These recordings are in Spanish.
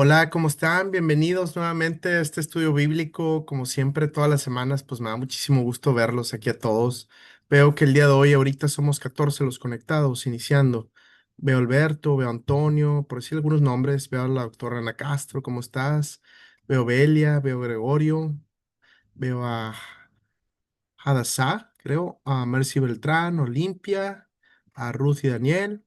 Hola, ¿cómo están? Bienvenidos nuevamente a este estudio bíblico. Como siempre, todas las semanas, pues me da muchísimo gusto verlos aquí a todos. Veo que el día de hoy, ahorita somos 14 los conectados, iniciando. Veo a Alberto, veo a Antonio, por decir algunos nombres. Veo a la doctora Ana Castro, ¿cómo estás? Veo a Belia, veo a Gregorio, veo a Hadassah, creo, a Mercy Beltrán, Olimpia, a Ruth y Daniel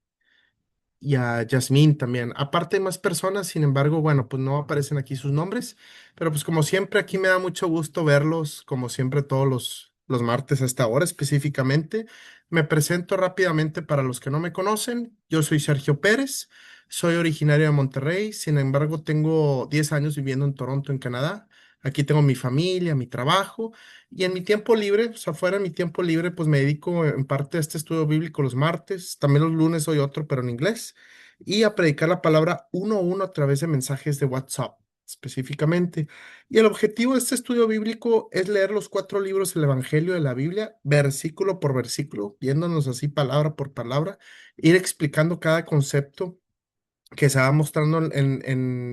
y a Yasmín también. Aparte hay más personas, sin embargo, bueno, pues no aparecen aquí sus nombres, pero pues como siempre aquí me da mucho gusto verlos, como siempre todos los martes a esta hora específicamente. Me presento rápidamente para los que no me conocen. Yo soy Sergio Pérez, soy originario de Monterrey, sin embargo tengo 10 años viviendo en Toronto, en Canadá. Aquí tengo mi familia, mi trabajo y en mi tiempo libre, pues afuera en mi tiempo libre, pues me dedico en parte a este estudio bíblico los martes, también los lunes soy otro, pero en inglés y a predicar la palabra uno a uno a través de mensajes de WhatsApp específicamente. Y el objetivo de este estudio bíblico es leer los 4 libros del Evangelio de la Biblia, versículo por versículo, yéndonos así palabra por palabra, ir explicando cada concepto que se va mostrando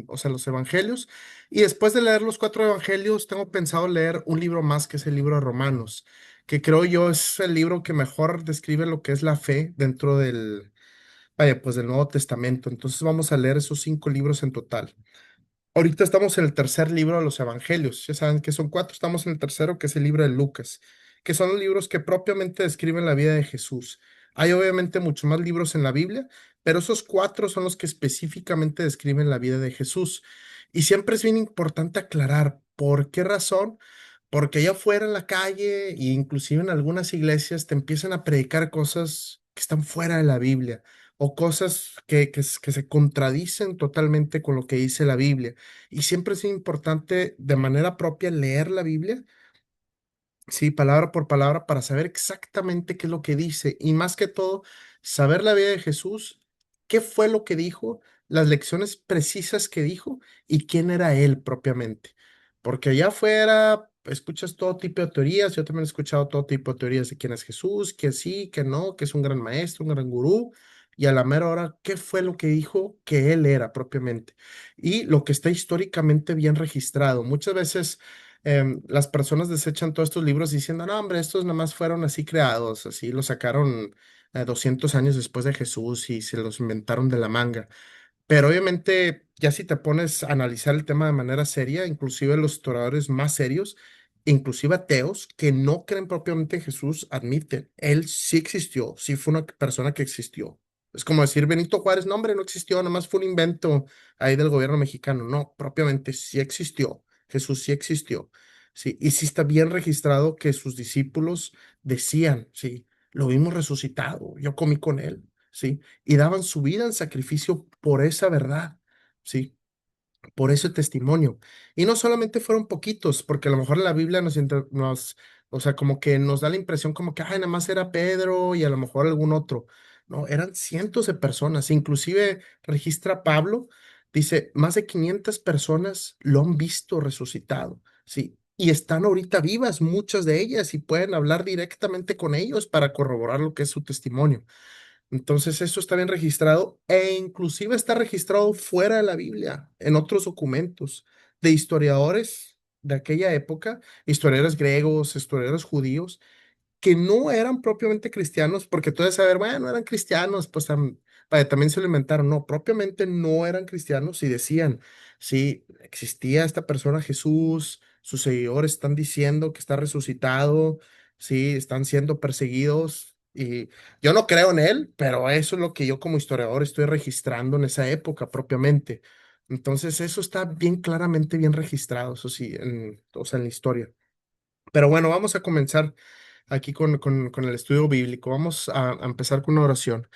o sea, los evangelios. Y después de leer los 4 evangelios, tengo pensado leer un libro más, que es el libro de Romanos, que creo yo es el libro que mejor describe lo que es la fe dentro vaya, pues del Nuevo Testamento. Entonces vamos a leer esos 5 libros en total. Ahorita estamos en el tercer libro de los Evangelios. Ya saben que son 4, estamos en el tercero, que es el libro de Lucas, que son los libros que propiamente describen la vida de Jesús. Hay obviamente muchos más libros en la Biblia, pero esos 4 son los que específicamente describen la vida de Jesús. Y siempre es bien importante aclarar por qué razón. Porque allá afuera en la calle, e inclusive en algunas iglesias, te empiezan a predicar cosas que están fuera de la Biblia o cosas que se contradicen totalmente con lo que dice la Biblia. Y siempre es importante de manera propia leer la Biblia, sí, palabra por palabra, para saber exactamente qué es lo que dice. Y más que todo, saber la vida de Jesús, qué fue lo que dijo, las lecciones precisas que dijo y quién era él propiamente. Porque allá afuera escuchas todo tipo de teorías. Yo también he escuchado todo tipo de teorías de quién es Jesús, que sí, que no, que es un gran maestro, un gran gurú. Y a la mera hora, ¿qué fue lo que dijo que él era propiamente? Y lo que está históricamente bien registrado. Muchas veces las personas desechan todos estos libros diciendo, no, hombre, estos nada más fueron así creados, así los sacaron 200 años después de Jesús y se los inventaron de la manga. Pero obviamente, ya si te pones a analizar el tema de manera seria, inclusive los historiadores más serios, inclusive ateos que no creen propiamente en Jesús, admiten, él sí existió, sí fue una persona que existió. Es como decir Benito Juárez, no, hombre, no existió, nada más fue un invento ahí del gobierno mexicano. No, propiamente sí existió, Jesús sí existió. Sí, y sí está bien registrado que sus discípulos decían, sí, lo vimos resucitado, yo comí con él, sí, y daban su vida en sacrificio por esa verdad, ¿sí? Por ese testimonio. Y no solamente fueron poquitos, porque a lo mejor en la Biblia o sea, como que nos da la impresión como que, ay, nada más era Pedro y a lo mejor algún otro. No, eran cientos de personas. Inclusive registra Pablo, dice, más de 500 personas lo han visto resucitado, ¿sí? Y están ahorita vivas muchas de ellas y pueden hablar directamente con ellos para corroborar lo que es su testimonio. Entonces, eso está bien registrado e inclusive está registrado fuera de la Biblia, en otros documentos de historiadores de aquella época, historiadores griegos, historiadores judíos, que no eran propiamente cristianos, porque tú debes saber, bueno, eran cristianos, pues vaya, también se lo inventaron, no, propiamente no eran cristianos y decían, sí, existía esta persona Jesús, sus seguidores están diciendo que está resucitado, sí, están siendo perseguidos y yo no creo en él, pero eso es lo que yo como historiador estoy registrando en esa época propiamente. Entonces, eso está bien claramente bien registrado, eso sí, o sea, en la historia. Pero bueno, vamos a comenzar aquí con el estudio bíblico. Vamos a empezar con una oración.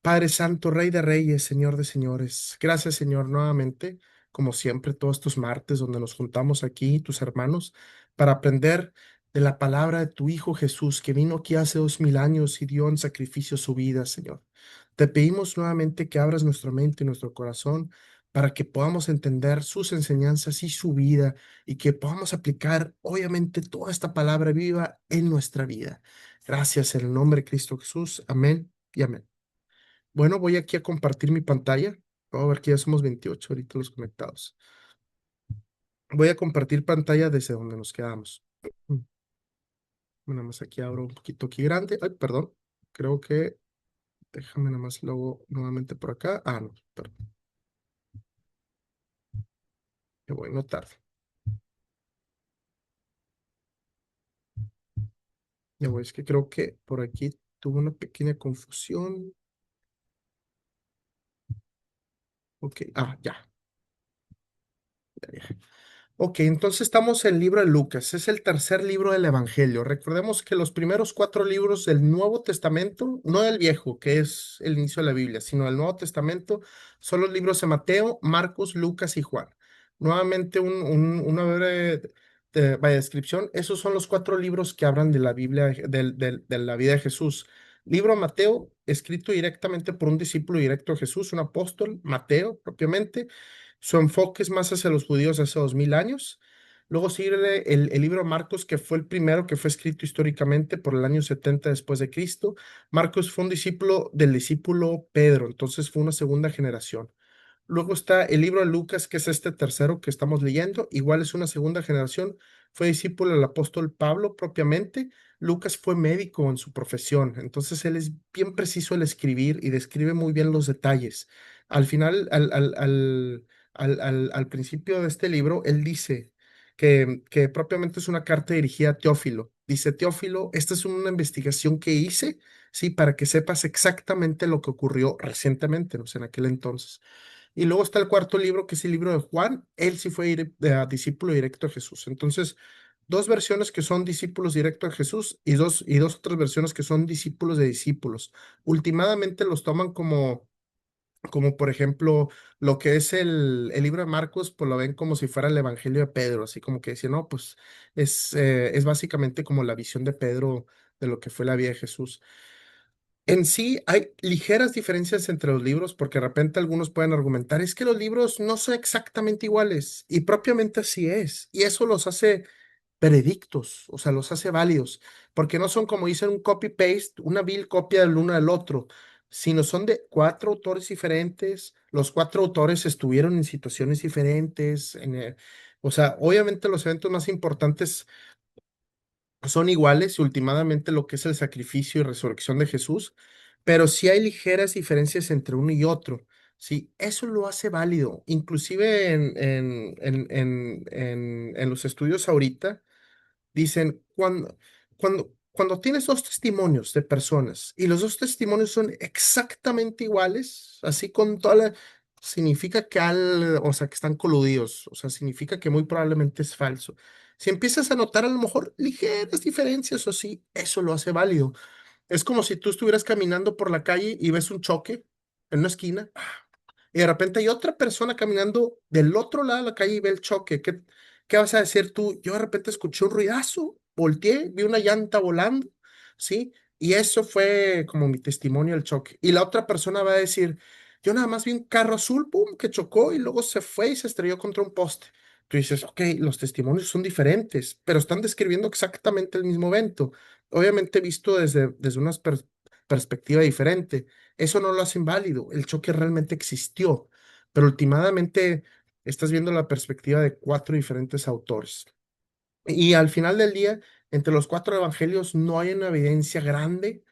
Padre Santo, Rey de Reyes, Señor de Señores, gracias Señor nuevamente, como siempre, todos estos martes donde nos juntamos aquí, tus hermanos, para aprender de la palabra de tu Hijo Jesús, que vino aquí hace 2000 años y dio en sacrificio su vida, Señor. Te pedimos nuevamente que abras nuestra mente y nuestro corazón para que podamos entender sus enseñanzas y su vida y que podamos aplicar, obviamente, toda esta palabra viva en nuestra vida. Gracias en el nombre de Cristo Jesús. Amén y amén. Bueno, voy aquí a compartir mi pantalla. Vamos a ver que ya somos 28 ahorita los conectados. Voy a compartir pantalla desde donde nos quedamos. Mm, Nada más aquí abro un poquito aquí grande. Ay, perdón. Creo que déjame nada más luego nuevamente por acá. Ah, no, perdón. Me voy, no tarde. Ya voy, es que creo que por aquí tuve una pequeña confusión. Ok, ya. Ya. Ok, entonces estamos en el libro de Lucas, es el tercer libro del Evangelio. Recordemos que los primeros cuatro libros del Nuevo Testamento, no del Viejo, que es el inicio de la Biblia, sino del Nuevo Testamento, son los libros de Mateo, Marcos, Lucas y Juan. Nuevamente, una breve vaya, descripción. Esos son los cuatro libros que hablan de la Biblia, de la vida de Jesús. Libro de Mateo, escrito directamente por un discípulo directo de Jesús, un apóstol, Mateo propiamente. Su enfoque es más hacia los judíos hace 2000 años. Luego sigue el libro de Marcos, que fue el primero que fue escrito históricamente por el año 70 después de Cristo. Marcos fue un discípulo del discípulo Pedro, entonces fue una segunda generación. Luego está el libro de Lucas, que es este tercero que estamos leyendo. Igual es una segunda generación. Fue discípulo del apóstol Pablo propiamente. Lucas fue médico en su profesión, entonces él es bien preciso al escribir y describe muy bien los detalles. Al final, al principio de este libro, él dice que propiamente es una carta dirigida a Teófilo. Dice, Teófilo, esta es una investigación que hice, sí, para que sepas exactamente lo que ocurrió recientemente, no sé, en aquel entonces. Y luego está el cuarto libro, que es el libro de Juan. Él sí fue discípulo directo de Jesús. Entonces, dos versiones que son discípulos directos de Jesús y dos otras versiones que son discípulos de discípulos. Últimamente los toman como por ejemplo, lo que es el libro de Marcos, pues lo ven como si fuera el Evangelio de Pedro, así como que dicen, no, pues es básicamente como la visión de Pedro de lo que fue la vida de Jesús. En sí, hay ligeras diferencias entre los libros, porque de repente algunos pueden argumentar, es que los libros no son exactamente iguales, y propiamente así es, y eso los hace veredictos, o sea, los hace válidos, porque no son como dicen un copy-paste, una vil copia del uno del otro, sino son de cuatro autores diferentes, los cuatro autores estuvieron en situaciones diferentes, o sea, obviamente los eventos más importantes son iguales y últimamente lo que es el sacrificio y resurrección de Jesús, pero sí hay ligeras diferencias entre uno y otro. Sí, eso lo hace válido. Inclusive en los estudios ahorita dicen, cuando tienes dos testimonios de personas y los dos testimonios son exactamente iguales, así con toda la... Significa o sea, que están coludidos, o sea, significa que muy probablemente es falso. Si empiezas a notar a lo mejor ligeras diferencias o sí, eso lo hace válido. Es como si tú estuvieras caminando por la calle y ves un choque en una esquina y de repente hay otra persona caminando del otro lado de la calle y ve el choque. ¿Qué vas a decir tú? Yo de repente escuché un ruidazo, volteé, vi una llanta volando, ¿sí? Y eso fue como mi testimonio del choque. Y la otra persona va a decir, yo nada más vi un carro azul, pum, que chocó y luego se fue y se estrelló contra un poste. Tú dices, ok, los testimonios son diferentes, pero están describiendo exactamente el mismo evento. Obviamente visto desde una perspectiva diferente. Eso no lo hace inválido. El choque realmente existió, pero últimamente estás viendo la perspectiva de cuatro diferentes autores. Y al final del día, entre los cuatro evangelios no hay una evidencia grande.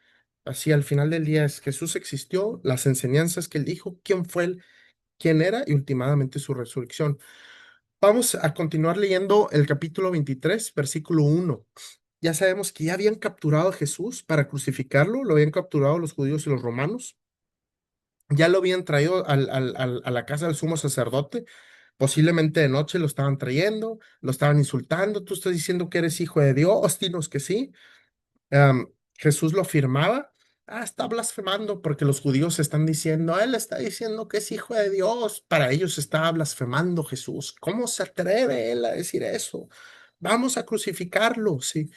Así al final del día es Jesús existió, las enseñanzas que él dijo, quién fue él, quién era y últimamente su resurrección. Vamos a continuar leyendo el capítulo 23 versículo 1. Ya sabemos que ya habían capturado a Jesús para crucificarlo, lo habían capturado los judíos y los romanos. Ya lo habían traído a la casa del sumo sacerdote, posiblemente de noche lo estaban trayendo, lo estaban insultando, tú estás diciendo que eres hijo de Dios, dinos que sí. Jesús lo afirmaba, está blasfemando porque los judíos están diciendo, él está diciendo que es hijo de Dios, para ellos estaba blasfemando Jesús, ¿cómo se atreve él a decir eso? Vamos a crucificarlo, sí.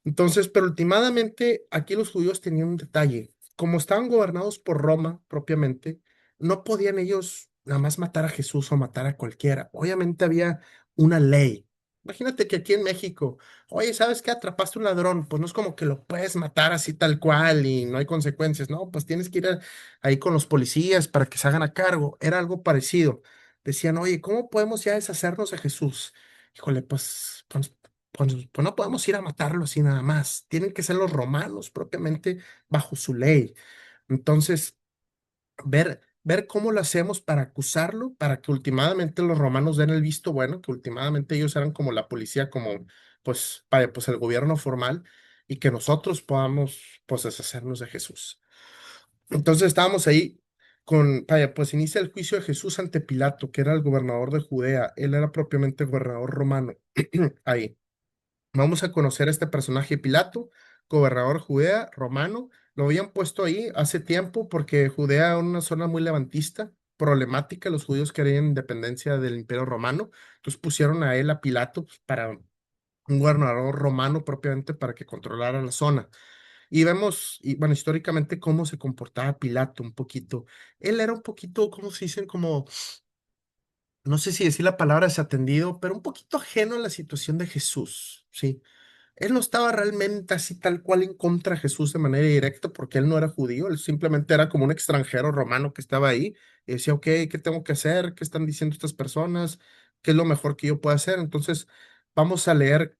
Entonces, pero últimamente aquí los judíos tenían un detalle. Como estaban gobernados por Roma propiamente, no podían ellos nada más matar a Jesús o matar a cualquiera. Obviamente había una ley. Imagínate que aquí en México, oye, ¿sabes qué? Atrapaste un ladrón, pues no es como que lo puedes matar así tal cual y no hay consecuencias, ¿no? Pues tienes que ir ahí con los policías para que se hagan a cargo. Era algo parecido. Decían, oye, ¿cómo podemos ya deshacernos de Jesús? Híjole, pues no podemos ir a matarlo así nada más. Tienen que ser los romanos propiamente bajo su ley. Entonces, ver cómo lo hacemos para acusarlo, para que últimamente los romanos den el visto bueno, que últimamente ellos eran como la policía, como pues el gobierno formal, y que nosotros podamos pues deshacernos de Jesús. Entonces estábamos ahí vaya, pues inicia el juicio de Jesús ante Pilato, que era el gobernador de Judea. Él era propiamente gobernador romano. Ahí. Vamos a conocer a este personaje Pilato, gobernador Judea, romano. Lo habían puesto ahí hace tiempo porque Judea era una zona muy levantista, problemática. Los judíos querían independencia del Imperio Romano. Entonces pusieron a él, a Pilato, pues, para un gobernador romano propiamente para que controlara la zona. Y vemos, y bueno, históricamente cómo se comportaba Pilato un poquito. Él era un poquito, ¿cómo se dicen? Como, no sé si decir la palabra desatendido, pero un poquito ajeno a la situación de Jesús, ¿sí? Él no estaba realmente así tal cual en contra de Jesús de manera directa porque él no era judío, él simplemente era como un extranjero romano que estaba ahí y decía, ok, ¿qué tengo que hacer? ¿Qué están diciendo estas personas? ¿Qué es lo mejor que yo puedo hacer? Entonces, vamos a leer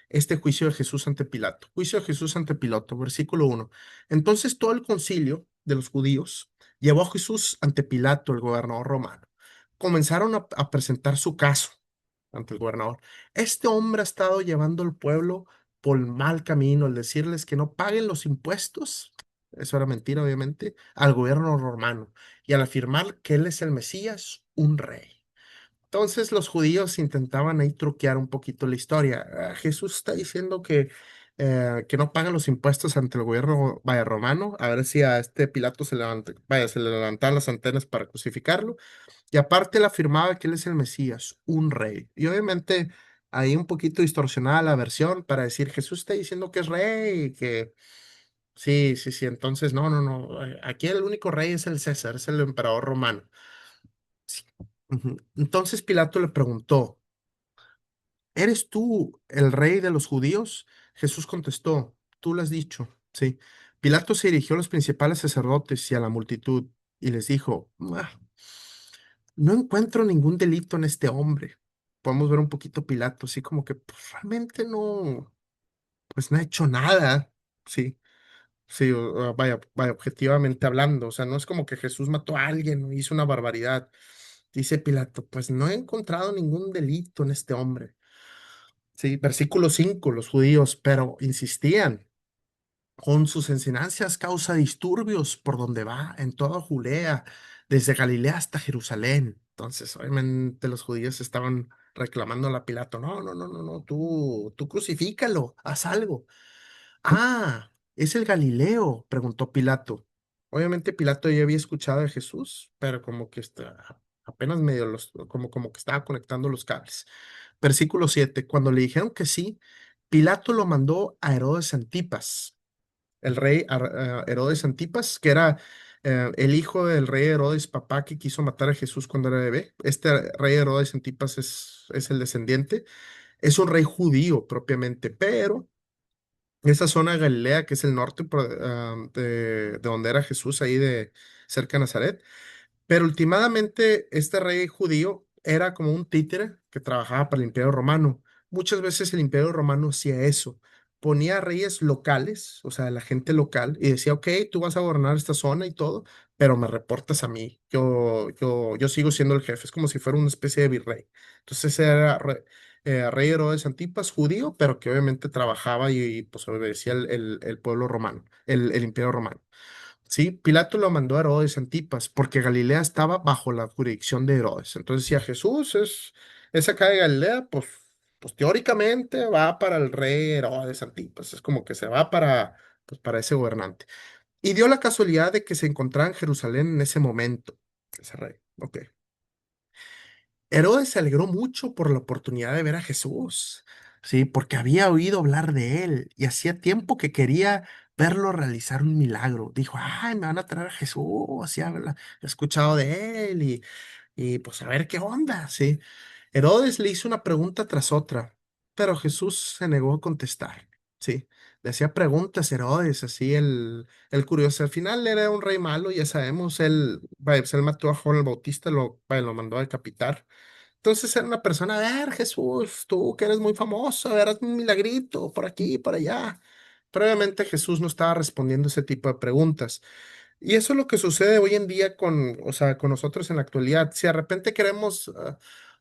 este juicio de Jesús ante Pilato. Juicio de Jesús ante Pilato, versículo 1. Entonces todo el concilio de los judíos llevó a Jesús ante Pilato, el gobernador romano. Comenzaron a presentar su caso ante el gobernador. Este hombre ha estado llevando al pueblo por el mal camino, el decirles que no paguen los impuestos, eso era mentira, obviamente, al gobierno romano, y al afirmar que él es el Mesías, un rey. Entonces los judíos intentaban ahí truquear un poquito la historia. Jesús está diciendo que no pagan los impuestos ante el gobierno, vaya, romano, a ver si a este Pilato se le levantaban las antenas para crucificarlo. Y aparte él afirmaba que él es el Mesías, un rey. Y obviamente ahí un poquito distorsionada la versión para decir, Jesús está diciendo que es rey, que sí, sí, sí. Entonces, no, no, no. Aquí el único rey es el César, es el emperador romano. Sí. Ujú. Entonces Pilato le preguntó, ¿eres tú el rey de los judíos? Jesús contestó, tú lo has dicho. Sí. Pilato se dirigió a los principales sacerdotes y a la multitud y les dijo, no encuentro ningún delito en este hombre. Podemos ver un poquito Pilato, así como que pues, realmente no, pues no ha hecho nada. Sí, sí, vaya, objetivamente hablando. O sea, no es como que Jesús mató a alguien o hizo una barbaridad. Dice Pilato, pues no he encontrado ningún delito en este hombre. Sí, versículo 5 los judíos, pero insistían. Con sus enseñanzas causa disturbios por donde va, en toda Judea, desde Galilea hasta Jerusalén. Entonces, obviamente los judíos estaban reclamando a Pilato, no, no, no, no, no, tú crucifícalo, haz algo. Ah, ¿es el Galileo? Preguntó Pilato. Obviamente Pilato ya había escuchado de Jesús, pero como que apenas medio como que estaba conectando los cables. Versículo 7. Cuando le dijeron que sí, Pilato lo mandó a Herodes Antipas, el rey Herodes Antipas, que era el hijo del rey Herodes papá que quiso matar a Jesús cuando era bebé. Este rey Herodes Antipas es el descendiente. Es un rey judío propiamente, pero esa zona de Galilea, que es el norte de donde era Jesús, ahí de cerca de Nazaret, pero últimamente este rey judío era como un títere que trabajaba para el Imperio Romano. Muchas veces el Imperio Romano hacía eso. Ponía reyes locales, o sea, la gente local, y decía, ok, tú vas a gobernar esta zona y todo, pero me reportas a mí. Yo sigo siendo el jefe. Es como si fuera una especie de virrey. Entonces era rey Herodes Antipas, judío, pero que obviamente trabajaba pues obedecía el pueblo romano, el Imperio Romano. Sí, Pilato lo mandó a Herodes Antipas porque Galilea estaba bajo la jurisdicción de Herodes. Entonces, si a Jesús es acá de Galilea, pues teóricamente va para el rey Herodes Antipas. Es como que se va pues, para ese gobernante. Y dio la casualidad de que se encontraba en Jerusalén en ese momento, ese rey. Ok. Herodes se alegró mucho por la oportunidad de ver a Jesús, sí, porque había oído hablar de él y hacía tiempo que quería verlo realizar un milagro. Dijo, ay, me van a traer a Jesús, ya he escuchado de él y pues a ver qué onda, sí. Herodes le hizo una pregunta tras otra. pero Jesús se negó a contestar, ¿sí? Le hacía preguntas a Herodes, así el curioso. Al final era un rey malo, ya sabemos, vaya, pues él mató a Juan el Bautista, vaya, lo mandó a decapitar. Entonces era una persona, a ver, Jesús, tú que eres muy famoso, a ver, hazme un milagrito por aquí, por allá. Pero obviamente Jesús no estaba respondiendo ese tipo de preguntas. Y eso es lo que sucede hoy en día con, o sea, con nosotros en la actualidad. Si de repente queremos,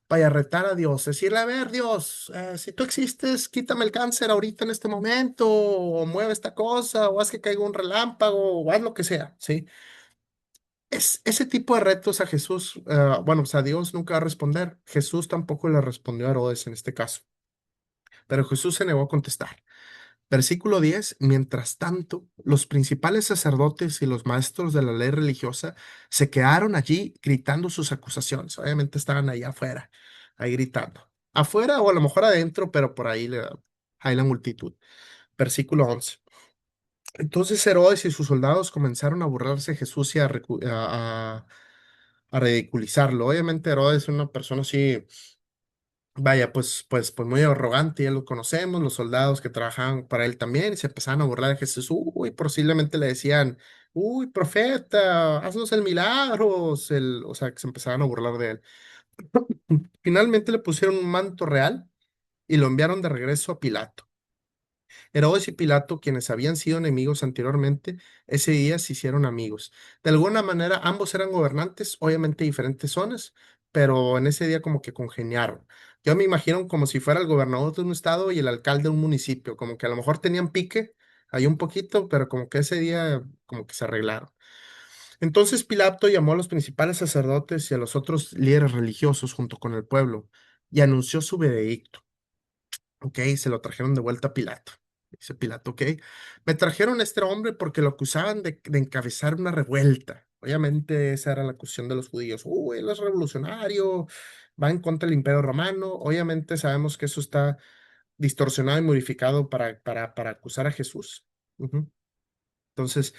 vaya, retar a Dios, decirle, a ver, Dios, si tú existes, quítame el cáncer ahorita en este momento, o mueve esta cosa, o haz que caiga un relámpago, o haz lo que sea, ¿sí? Ese tipo de retos a Jesús, bueno, pues a Dios nunca va a responder. Jesús tampoco le respondió a Herodes en este caso, pero Jesús se negó a contestar. Versículo 10. Mientras tanto, los principales sacerdotes y los maestros de la ley religiosa se quedaron allí gritando sus acusaciones. Obviamente estaban ahí afuera, ahí gritando. Afuera o a lo mejor adentro, pero por ahí hay la multitud. Versículo 11. Entonces Herodes y sus soldados comenzaron a burlarse de Jesús y a ridiculizarlo. Obviamente Herodes es una persona así. Vaya, pues muy arrogante, ya lo conocemos, los soldados que trabajaban para él también, y se empezaban a burlar de Jesús, uy, posiblemente le decían, uy, profeta, haznos el milagro, o sea, que se empezaban a burlar de él. Finalmente le pusieron un manto real y lo enviaron de regreso a Pilato. Herodes y Pilato, quienes habían sido enemigos anteriormente, ese día se hicieron amigos. De alguna manera, ambos eran gobernantes, obviamente de diferentes zonas, pero en ese día como que congeniaron. Yo me imagino como si fuera el gobernador de un estado y el alcalde de un municipio, como que a lo mejor tenían pique, ahí un poquito, pero como que ese día como que se arreglaron. Entonces Pilato llamó a los principales sacerdotes y a los otros líderes religiosos junto con el pueblo y anunció su veredicto. Ok, se lo trajeron de vuelta a Pilato. Dice Pilato, ok. Me trajeron a este hombre porque lo acusaban de encabezar una revuelta. Obviamente esa era la acusación de los judíos. Él es revolucionario, va en contra del Imperio Romano. Obviamente sabemos que eso está distorsionado y modificado para acusar a Jesús. Ujú. Entonces,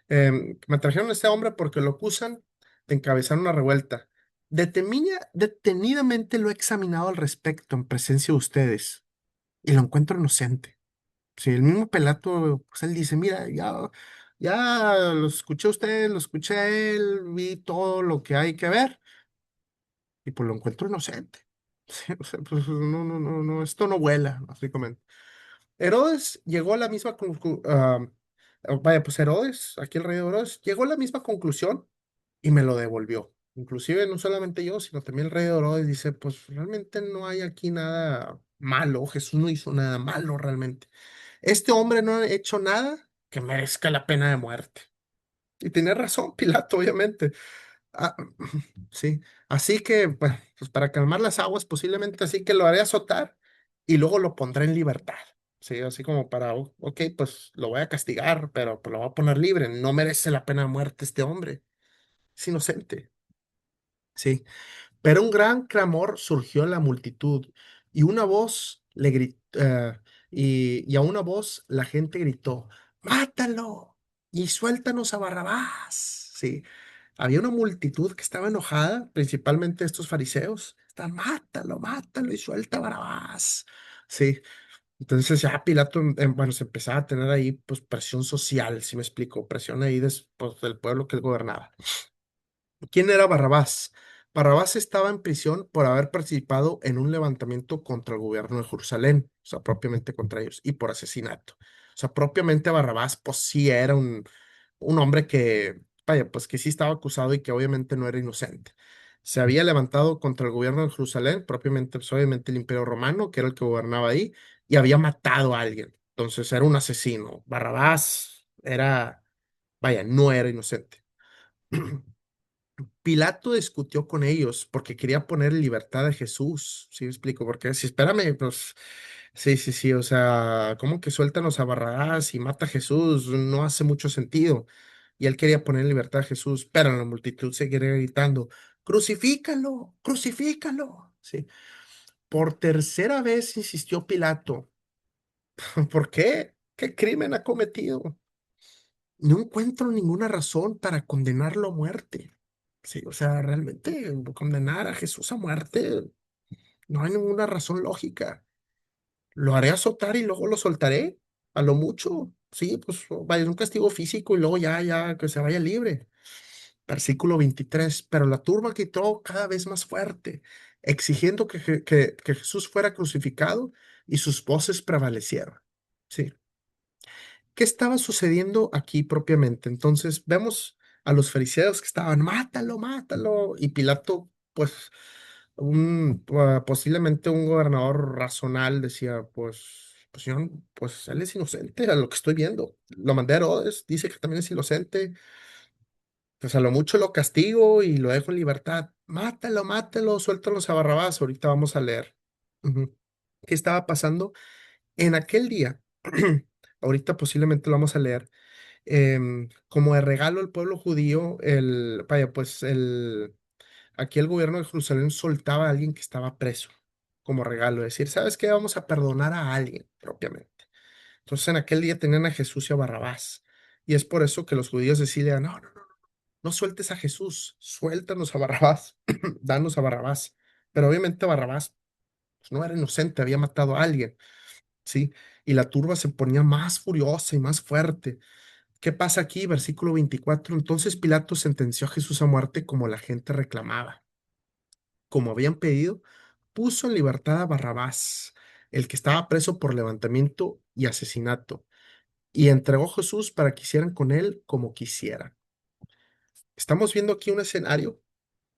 me trajeron a este hombre porque lo acusan de encabezar una revuelta. Detenidamente lo he examinado al respecto en presencia de ustedes y lo encuentro inocente. Si el mismo Pelato, pues él dice, mira, ya lo escuché a usted, lo escuché a él, vi todo lo que hay que ver y pues lo encuentro inocente. Sí, o sea, pues no, esto no vuela, básicamente. Herodes llegó a la misma conclusión, vaya, pues Herodes, aquí el rey de Herodes, llegó a la misma conclusión y me lo devolvió. Inclusive no solamente yo, sino también el rey de Herodes dice, pues realmente no hay aquí nada malo, Jesús no hizo nada malo realmente. Este hombre no ha hecho nada que merezca la pena de muerte. Y tiene razón Pilato, obviamente. Ah, sí, así que, pues para calmar las aguas, posiblemente así que lo haré azotar y luego lo pondré en libertad. Sí, así como para, ok, pues lo voy a castigar, pero pues, lo voy a poner libre. No merece la pena de muerte este hombre. Es inocente. Sí. Pero un gran clamor surgió en la multitud y una voz le gritó, y a una voz la gente gritó, ¡mátalo! Y suéltanos a Barrabás. Sí, había una multitud que estaba enojada, principalmente estos fariseos. Están, mátalo, mátalo y suelta a Barrabás. Sí, entonces ya Pilato, bueno, se empezaba a tener ahí pues presión social, si me explico, presión ahí pues, del pueblo que él gobernaba. ¿Quién era Barrabás? Barrabás estaba en prisión por haber participado en un levantamiento contra el gobierno de Jerusalén, o sea, propiamente contra ellos, y por asesinato. O sea, propiamente Barrabás, pues sí era un hombre que, vaya, pues que sí estaba acusado y que obviamente no era inocente. Se había levantado contra el gobierno de Jerusalén, propiamente, pues obviamente el Imperio Romano, que era el que gobernaba ahí, y había matado a alguien. Entonces era un asesino. Barrabás era, vaya, no era inocente. Pilato discutió con ellos porque quería poner en libertad a Jesús. ¿Sí me explico? Porque si espérame, pues sí, o sea, ¿cómo que suéltanos a Barrabás y mata a Jesús? No hace mucho sentido. Y él quería poner en libertad a Jesús, pero la multitud seguía gritando, crucifícalo, crucifícalo. Sí. Por tercera vez insistió Pilato. ¿Por qué? ¿Qué crimen ha cometido? No encuentro ninguna razón para condenarlo a muerte. Sí, o sea, realmente condenar a Jesús a muerte no hay ninguna razón lógica. lo haré azotar y luego lo soltaré, a lo mucho. Sí, pues vaya, es un castigo físico y luego ya, que se vaya libre. Versículo 23, pero la turba gritó cada vez más fuerte, exigiendo que Jesús fuera crucificado y sus voces prevalecieron. Sí. ¿Qué estaba sucediendo aquí propiamente? Entonces vemos a los fariseos que estaban, mátalo, mátalo, y Pilato, pues, posiblemente un gobernador razonal decía, pues, pues él es inocente a lo que estoy viendo. Lo mandé a Herodes, dice que también es inocente, pues a lo mucho lo castigo y lo dejo en libertad. Mátalo, mátalo, suéltalos a Barrabás. Ahorita vamos a leer. Ujú. ¿Qué estaba pasando? En aquel día, ahorita posiblemente lo vamos a leer, como de regalo al pueblo judío, vaya, pues aquí el gobierno de Jerusalén soltaba a alguien que estaba preso como regalo, decir, ¿sabes qué? Vamos a perdonar a alguien propiamente. Entonces en aquel día tenían a Jesús y a Barrabás. Y es por eso que los judíos decían, no, no, no, no sueltes a Jesús, suéltanos a Barrabás, danos a Barrabás. Pero obviamente Barrabás pues, no era inocente, había matado a alguien, ¿sí? Y la turba se ponía más furiosa y más fuerte. ¿Qué pasa aquí? Versículo 24. Entonces Pilato sentenció a Jesús a muerte como la gente reclamaba. Como habían pedido, puso en libertad a Barrabás, el que estaba preso por levantamiento y asesinato, y entregó a Jesús para que hicieran con él como quisieran. Estamos viendo aquí un escenario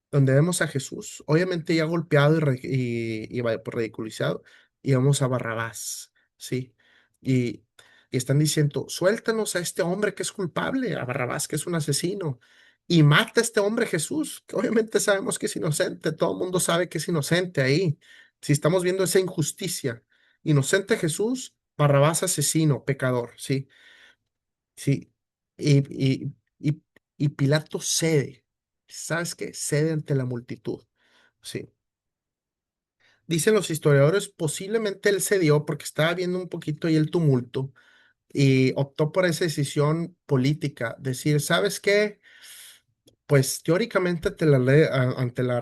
donde vemos a Jesús, obviamente ya golpeado vaya, pues, ridiculizado, y vamos a Barrabás, ¿sí? Y, y están diciendo, suéltanos a este hombre que es culpable, a Barrabás que es un asesino, y mata a este hombre Jesús, que obviamente sabemos que es inocente, todo el mundo sabe que es inocente ahí. Si estamos viendo esa injusticia, inocente Jesús, Barrabás asesino, pecador, ¿sí? Sí, y y Pilato cede. ¿Sabes qué? Cede ante la multitud. Sí. Dicen los historiadores, posiblemente él cedió porque estaba viendo un poquito ahí el tumulto y optó por esa decisión política, decir, ¿sabes qué? Pues teóricamente ante la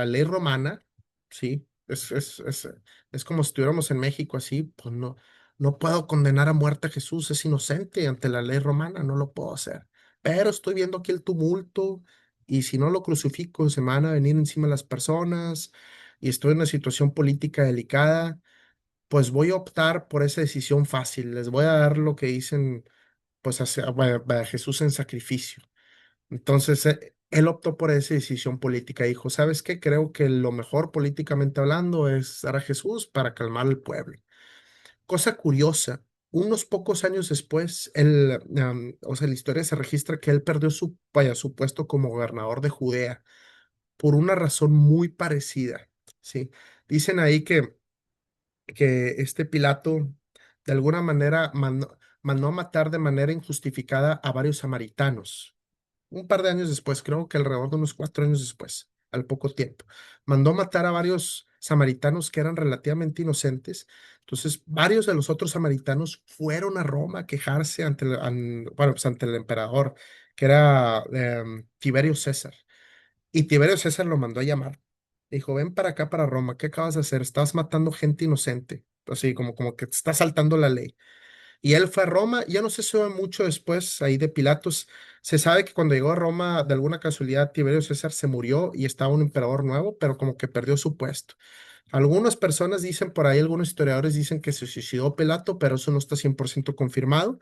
ley romana, sí, es como si estuviéramos en México así, pues no, no puedo condenar a muerte a Jesús, es inocente ante la ley romana, no lo puedo hacer. Pero estoy viendo aquí el tumulto y si no lo crucifico, se me van a venir encima las personas y estoy en una situación política delicada, pues voy a optar por esa decisión fácil, les voy a dar lo que dicen, pues a Jesús en sacrificio. Entonces, él optó por esa decisión política. Dijo, ¿sabes qué? Creo que lo mejor políticamente hablando es dar a Jesús para calmar al pueblo. Cosa curiosa, unos pocos años después, o sea, la historia se registra que él perdió su puesto como gobernador de Judea por una razón muy parecida, ¿sí? Dicen ahí que este Pilato, de alguna manera, mandó a matar de manera injustificada a varios samaritanos un par de años después, creo que alrededor de unos 4 años después, al poco tiempo, mandó matar a varios samaritanos que eran relativamente inocentes. Entonces, varios de los otros samaritanos fueron a Roma a quejarse bueno, pues ante el emperador, que era Tiberio César. Y Tiberio César lo mandó a llamar. Dijo, ven para acá, para Roma, ¿qué acabas de hacer? Estás matando gente inocente. Así como que te está saltando la ley. Y él fue a Roma, ya no se sabe mucho después ahí de Pilatos. Se sabe que cuando llegó a Roma, de alguna casualidad, Tiberio César se murió y estaba un emperador nuevo, pero como que perdió su puesto. Algunas personas dicen por ahí, algunos historiadores dicen que se suicidó Pilato, pero eso no está 100% confirmado.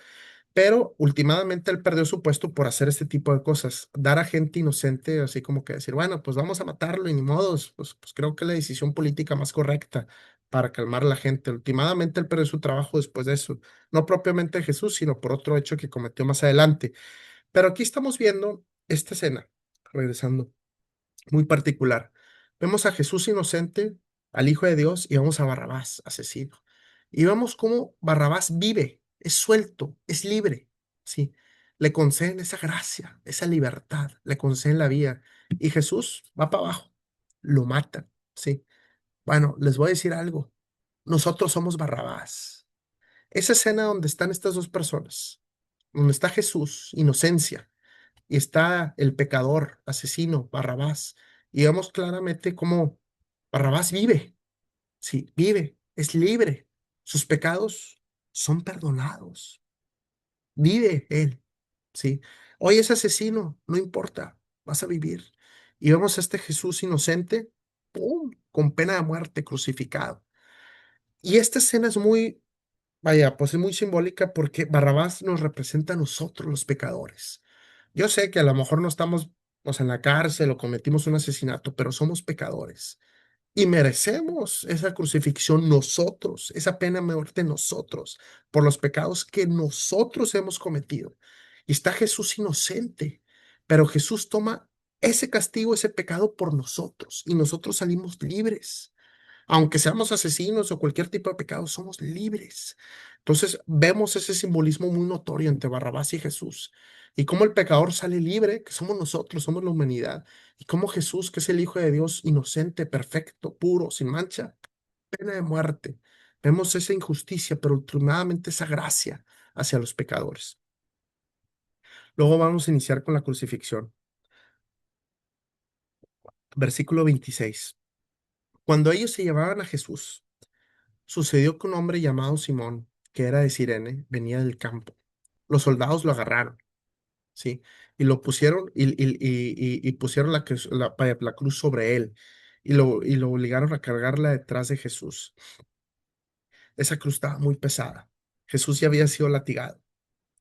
Pero últimamente él perdió su puesto por hacer este tipo de cosas, dar a gente inocente, así como que decir, bueno, pues vamos a matarlo y ni modos, pues creo que es la decisión política más correcta para calmar a la gente. Últimamente él perdió su trabajo después de eso, no propiamente Jesús, sino por otro hecho que cometió más adelante. Pero aquí estamos viendo esta escena, regresando muy particular. Vemos a Jesús inocente, al Hijo de Dios, y vemos a Barrabás, asesino. Y vemos cómo Barrabás vive, es suelto, es libre, ¿sí? Le conceden esa gracia, esa libertad, le conceden la vida. Y Jesús va para abajo, lo matan, ¿sí? Bueno, les voy a decir algo. Nosotros somos Barrabás. Esa escena donde están estas dos personas, donde está Jesús, inocencia, y está el pecador, asesino, Barrabás. Y vemos claramente cómo Barrabás vive, sí, vive. es libre. Sus pecados son perdonados. Vive él, ¿sí? Hoy es asesino, no importa, vas a vivir. Y vemos a este Jesús inocente, ¡pum!, con pena de muerte, crucificado. Y esta escena es muy, vaya, pues es muy simbólica porque Barrabás nos representa a nosotros los pecadores. Yo sé que a lo mejor no estamos, pues, en la cárcel o cometimos un asesinato, pero somos pecadores. Y merecemos esa crucifixión nosotros, esa pena de muerte nosotros, por los pecados que nosotros hemos cometido. Y está Jesús inocente, pero Jesús toma ese castigo, ese pecado por nosotros, y nosotros salimos libres. Aunque seamos asesinos o cualquier tipo de pecado, somos libres. Entonces vemos ese simbolismo muy notorio entre Barrabás y Jesús. Y cómo el pecador sale libre, que somos nosotros, somos la humanidad. Y cómo Jesús, que es el Hijo de Dios, inocente, perfecto, puro, sin mancha, pena de muerte. Vemos esa injusticia, pero últimamente esa gracia hacia los pecadores. Luego vamos a iniciar con la crucifixión. Versículo 26. Cuando ellos se llevaban a Jesús, sucedió que un hombre llamado Simón, que era de Cirene, venía del campo. Los soldados lo agarraron, ¿sí? Y lo pusieron y pusieron la cruz sobre él y lo obligaron a cargarla detrás de Jesús. Esa cruz estaba muy pesada. Jesús ya había sido latigado.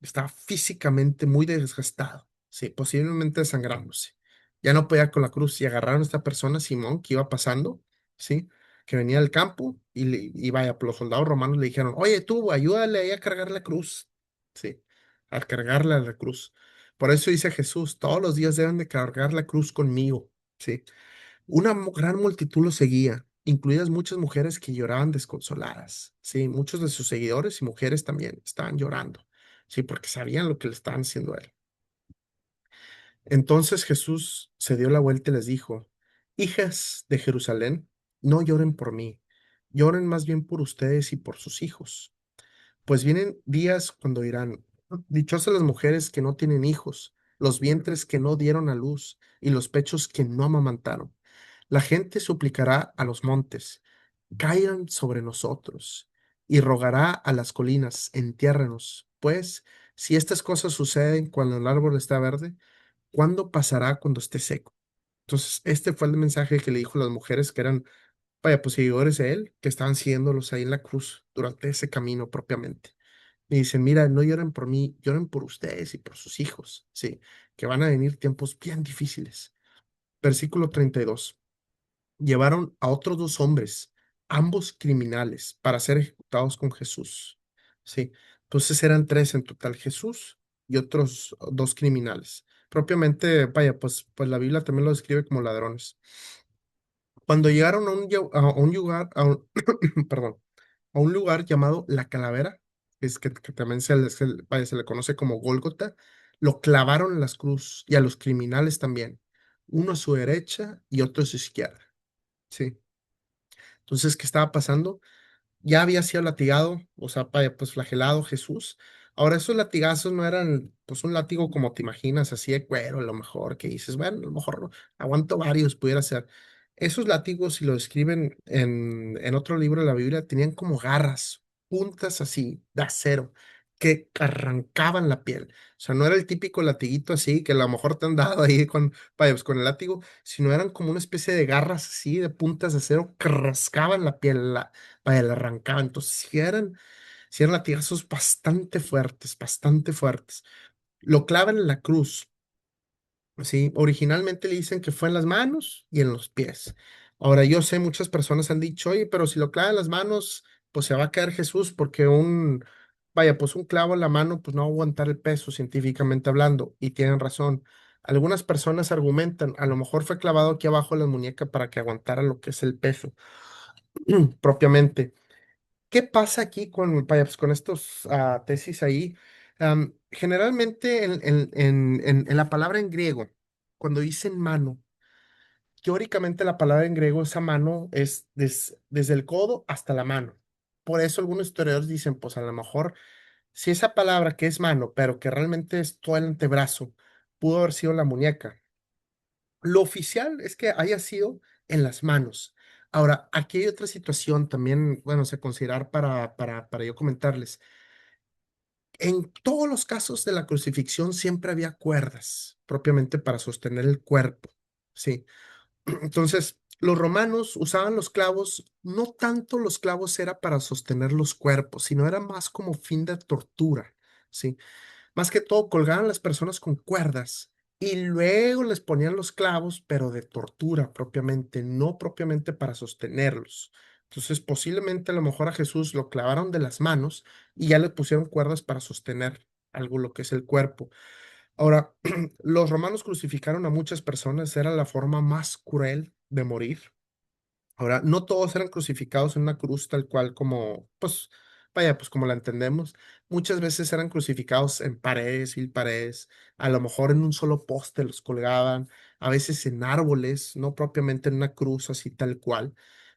Estaba físicamente muy desgastado, sí, posiblemente desangrándose. Ya no podía con la cruz y agarraron a esta persona, Simón, que iba pasando, sí, que venía del campo y vaya, pues los soldados romanos le dijeron, oye, tú, ayúdale ahí a cargar la cruz, sí, a cargarla a la cruz. Por eso dice Jesús, todos los días deben de cargar la cruz conmigo, sí. Una gran multitud lo seguía, incluidas muchas mujeres que lloraban desconsoladas. Sí, muchos de sus seguidores y mujeres también estaban llorando. Sí, porque sabían lo que le estaban haciendo a él. Entonces Jesús se dio la vuelta y les dijo, hijas de Jerusalén, no lloren por mí, lloren más bien por ustedes y por sus hijos. Pues vienen días cuando dirán, dichosas las mujeres que no tienen hijos, los vientres que no dieron a luz y los pechos que no amamantaron. La gente suplicará a los montes, caigan sobre nosotros, y rogará a las colinas, entiérrenos. Pues, si estas cosas suceden cuando el árbol está verde, ¿cuándo pasará cuando esté seco? Entonces, este fue el mensaje que le dijo a las mujeres que eran, vaya, pues seguidores de él, que estaban siguiéndolos ahí en la cruz durante ese camino propiamente. Y dicen, mira, no lloren por mí, lloren por ustedes y por sus hijos, sí, que van a venir tiempos bien difíciles. Versículo 32. Llevaron a otros dos hombres, ambos criminales, para ser ejecutados con Jesús. Sí, entonces eran tres en total, Jesús y otros dos criminales. Propiamente, vaya, pues la Biblia también lo describe como ladrones. Cuando llegaron a un lugar, perdón, a un lugar llamado La Calavera, que también vaya, se le conoce como Gólgota, lo clavaron en las cruz y a los criminales también, uno a su derecha y otro a su izquierda. Sí. Entonces, ¿qué estaba pasando? Ya había sido latigado, o sea, pues flagelado Jesús. Ahora, esos latigazos no eran, pues, un látigo como te imaginas, así de cuero, a lo mejor, que dices, bueno, a lo mejor aguanto varios, pudiera ser. Esos látigos, si lo describen en otro libro de la Biblia, tenían como garras, puntas así, de acero, que arrancaban la piel. O sea, no era el típico latiguito así, que a lo mejor te han dado ahí pues, con el látigo, sino eran como una especie de garras así, de puntas de acero, que rascaban la piel, vaya, la arrancaban. Entonces, si eran latigazos bastante fuertes, bastante fuertes. Lo clavan en la cruz, ¿sí? Originalmente le dicen que fue en las manos y en los pies. Ahora, yo sé, muchas personas han dicho, oye, pero si lo clavan en las manos, pues se va a caer Jesús porque vaya, pues un clavo en la mano, pues no va a aguantar el peso científicamente hablando. Y tienen razón. Algunas personas argumentan, a lo mejor fue clavado aquí abajo de la muñeca para que aguantara lo que es el peso propiamente. ¿Qué pasa aquí vaya, pues, con estos tesis ahí? Generalmente en la palabra en griego, cuando dicen mano, teóricamente la palabra en griego, esa mano es desde el codo hasta la mano. Por eso algunos historiadores dicen, pues a lo mejor si esa palabra que es mano, pero que realmente es todo el antebrazo, pudo haber sido la muñeca. Lo oficial es que haya sido en las manos. Ahora, aquí hay otra situación también, bueno, se considerar para yo comentarles. En todos los casos de la crucifixión siempre había cuerdas, propiamente para sostener el cuerpo, ¿sí? Entonces, los romanos usaban los clavos, no tanto los clavos era para sostener los cuerpos, sino era más como fin de tortura, ¿sí? Más que todo colgaban las personas con cuerdas y luego les ponían los clavos, pero de tortura propiamente, no propiamente para sostenerlos. Entonces, posiblemente a lo mejor a Jesús lo clavaron de las manos y ya le pusieron cuerdas para sostener algo lo que es el cuerpo. Ahora, los romanos crucificaron a muchas personas, era la forma más cruel de morir. Ahora, no todos eran crucificados en una cruz tal cual como, pues, vaya, pues como la entendemos. Muchas veces eran crucificados en paredes, y paredes, a lo mejor en un solo poste los colgaban, a veces en árboles, no propiamente en una cruz así tal cual,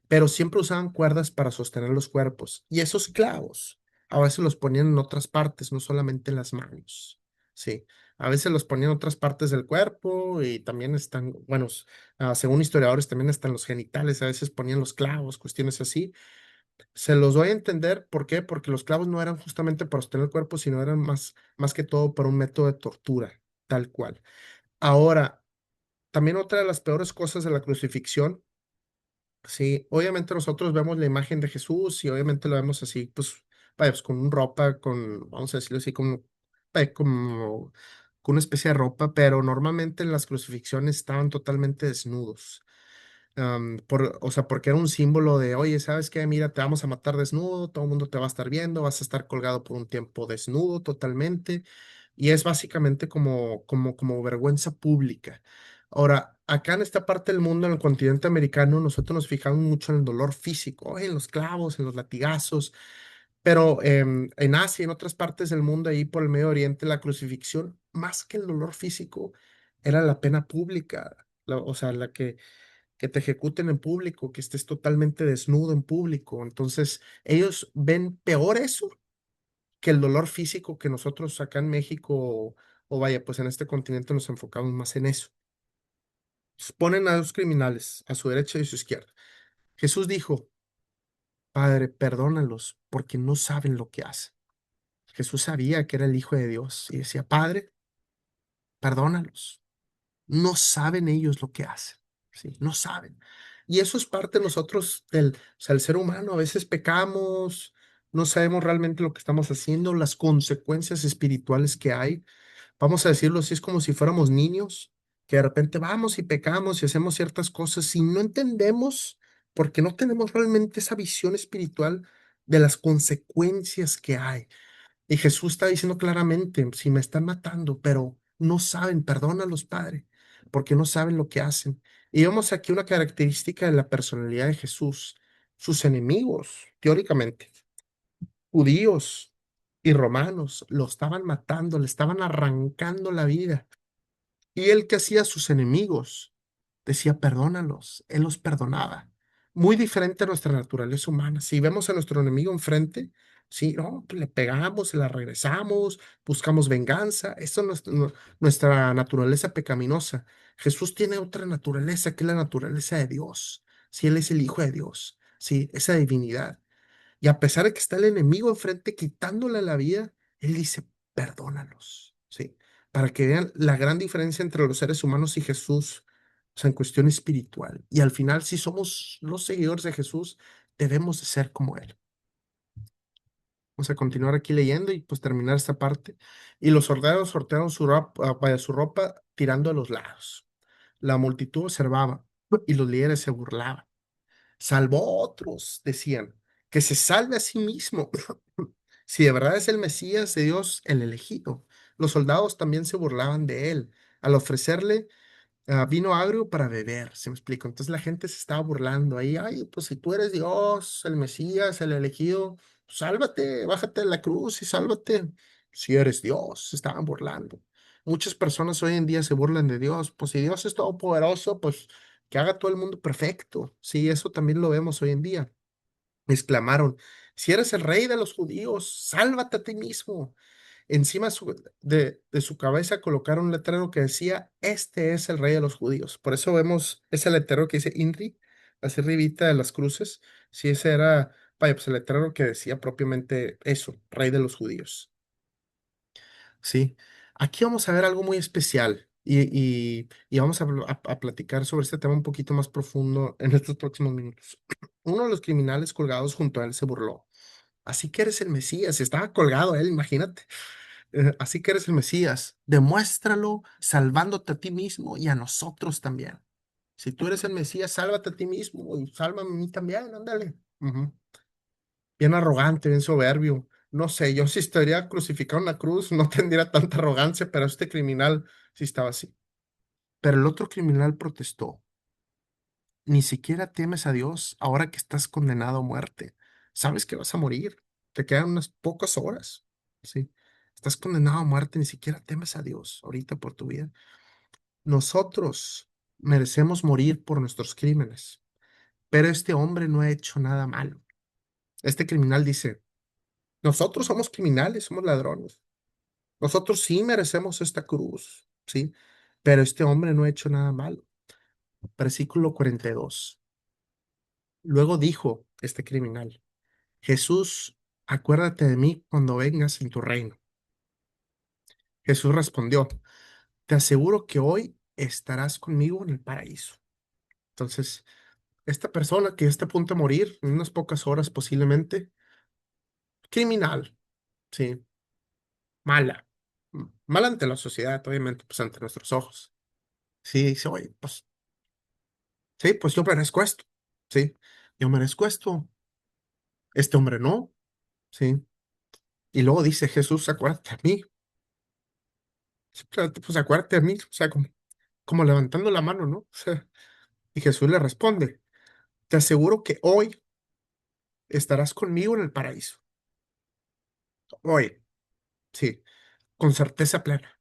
pero siempre usaban cuerdas para sostener los cuerpos. Y esos clavos a veces los ponían en otras partes, no solamente en las manos. Sí, a veces los ponían en otras partes del cuerpo y también están, bueno, según historiadores, también hasta en los genitales, a veces ponían los clavos, cuestiones así. Se los doy a entender, ¿por qué? Porque los clavos no eran justamente para sostener el cuerpo, sino eran más que todo para un método de tortura, tal cual. Ahora, también otra de las peores cosas de la crucifixión, sí, obviamente nosotros vemos la imagen de Jesús y obviamente lo vemos así, pues, vaya, pues con ropa, con, vamos a decirlo así, como con una especie de ropa, pero normalmente en las crucifixiones estaban totalmente desnudos. O sea, porque era un símbolo de, oye, ¿sabes qué? Mira, te vamos a matar desnudo, todo el mundo te va a estar viendo, vas a estar colgado por un tiempo desnudo totalmente, y es básicamente como vergüenza pública. Ahora, acá en esta parte del mundo, en el continente americano, nosotros nos fijamos mucho en el dolor físico, oye, en los clavos, en los latigazos, pero en Asia y en otras partes del mundo, ahí por el Medio Oriente, la crucifixión, más que el dolor físico, era la pena pública, o sea, que te ejecuten en público, que estés totalmente desnudo en público. Entonces, ellos ven peor eso que el dolor físico que nosotros acá en México, o vaya, pues en este continente nos enfocamos más en eso. Ponen a los criminales a su derecha y a su izquierda. Jesús dijo, Padre, perdónalos porque no saben lo que hacen. Jesús sabía que era el Hijo de Dios y decía, Padre, perdónalos. No saben ellos lo que hacen, ¿sí? No saben. Y eso es parte de nosotros, o sea, el ser humano, a veces pecamos, no sabemos realmente lo que estamos haciendo, las consecuencias espirituales que hay. Vamos a decirlo así, es como si fuéramos niños, que de repente vamos y pecamos y hacemos ciertas cosas y no entendemos porque no tenemos realmente esa visión espiritual de las consecuencias que hay. Y Jesús está diciendo claramente, si me están matando, pero no saben, perdónalos, Padre, porque no saben lo que hacen. Y vemos aquí una característica de la personalidad de Jesús. Sus enemigos, teóricamente, judíos y romanos, lo estaban matando, le estaban arrancando la vida. Y él que hacía a sus enemigos, decía, perdónalos, él los perdonaba. Muy diferente a nuestra naturaleza humana. Si vemos a nuestro enemigo enfrente, sí, no, pues le pegamos, se la regresamos, buscamos venganza. Eso es nuestra naturaleza pecaminosa. Jesús tiene otra naturaleza, que es la naturaleza de Dios. Sí, él es el Hijo de Dios. Sí, esa divinidad. Y a pesar de que está el enemigo enfrente quitándole la vida, él dice, perdónalos, ¿sí? Para que vean la gran diferencia entre los seres humanos y Jesús, o sea, en cuestión espiritual. Y al final, si somos los seguidores de Jesús, debemos de ser como él. Vamos a continuar aquí leyendo y pues terminar esta parte. Y los soldados sortearon su ropa, vaya, su ropa tirando a los lados. La multitud observaba y los líderes se burlaban. Salvó a otros, decían, que se salve a sí mismo. Si de verdad es el Mesías de Dios, el elegido. Los soldados también se burlaban de él al ofrecerle vino agrio para beber, ¿se me explico? Entonces la gente se estaba burlando ahí, ay, pues si tú eres Dios, el Mesías, el elegido, sálvate, bájate de la cruz y sálvate. Si eres Dios, se estaban burlando. Muchas personas hoy en día se burlan de Dios, pues si Dios es todopoderoso, pues que haga todo el mundo perfecto. Sí, eso también lo vemos hoy en día. Exclamaron, si eres el rey de los judíos, sálvate a ti mismo. Encima de su cabeza colocaron un letrero que decía, este es el rey de los judíos. Por eso vemos ese letrero que dice INRI, así arribita de las cruces. Sí, ese era, vaya, pues el letrero que decía propiamente eso, Rey de los Judíos. Sí, aquí vamos a ver algo muy especial y vamos a platicar sobre este tema un poquito más profundo en estos próximos minutos. Uno de los criminales colgados junto a él se burló. Así que eres el Mesías, estaba colgado él, imagínate. Así que eres el Mesías, demuéstralo salvándote a ti mismo y a nosotros también. Si tú eres el Mesías, sálvate a ti mismo y sálvame a mí también, ándale. Ujú. Bien arrogante, bien soberbio. No sé, yo si estaría crucificado en la cruz no tendría tanta arrogancia, pero este criminal sí estaba así. Pero el otro criminal protestó. Ni siquiera temes a Dios ahora que estás condenado a muerte. Sabes que vas a morir. Te quedan unas pocas horas. Sí. Estás condenado a muerte, ni siquiera temes a Dios ahorita por tu vida. Nosotros merecemos morir por nuestros crímenes, pero este hombre no ha hecho nada malo. Este criminal dice, nosotros somos criminales, somos ladrones. Nosotros sí merecemos esta cruz, ¿sí? Pero este hombre no ha hecho nada malo. Versículo 42. Luego dijo este criminal, Jesús, acuérdate de mí cuando vengas en tu reino. Jesús respondió, te aseguro que hoy estarás conmigo en el paraíso. Entonces, esta persona que está a punto de morir en unas pocas horas posiblemente, criminal, ¿sí? Mala. Mala ante la sociedad, obviamente, pues ante nuestros ojos. Sí, dice, oye, pues sí, pues yo merezco esto, sí, yo merezco esto, este hombre no, sí. Y luego dice Jesús, acuérdate de mí, simplemente, pues acuérdate de mí, o sea, como levantando la mano, ¿no? O sea, y Jesús le responde, te aseguro que hoy estarás conmigo en el paraíso, hoy, sí, con certeza plena.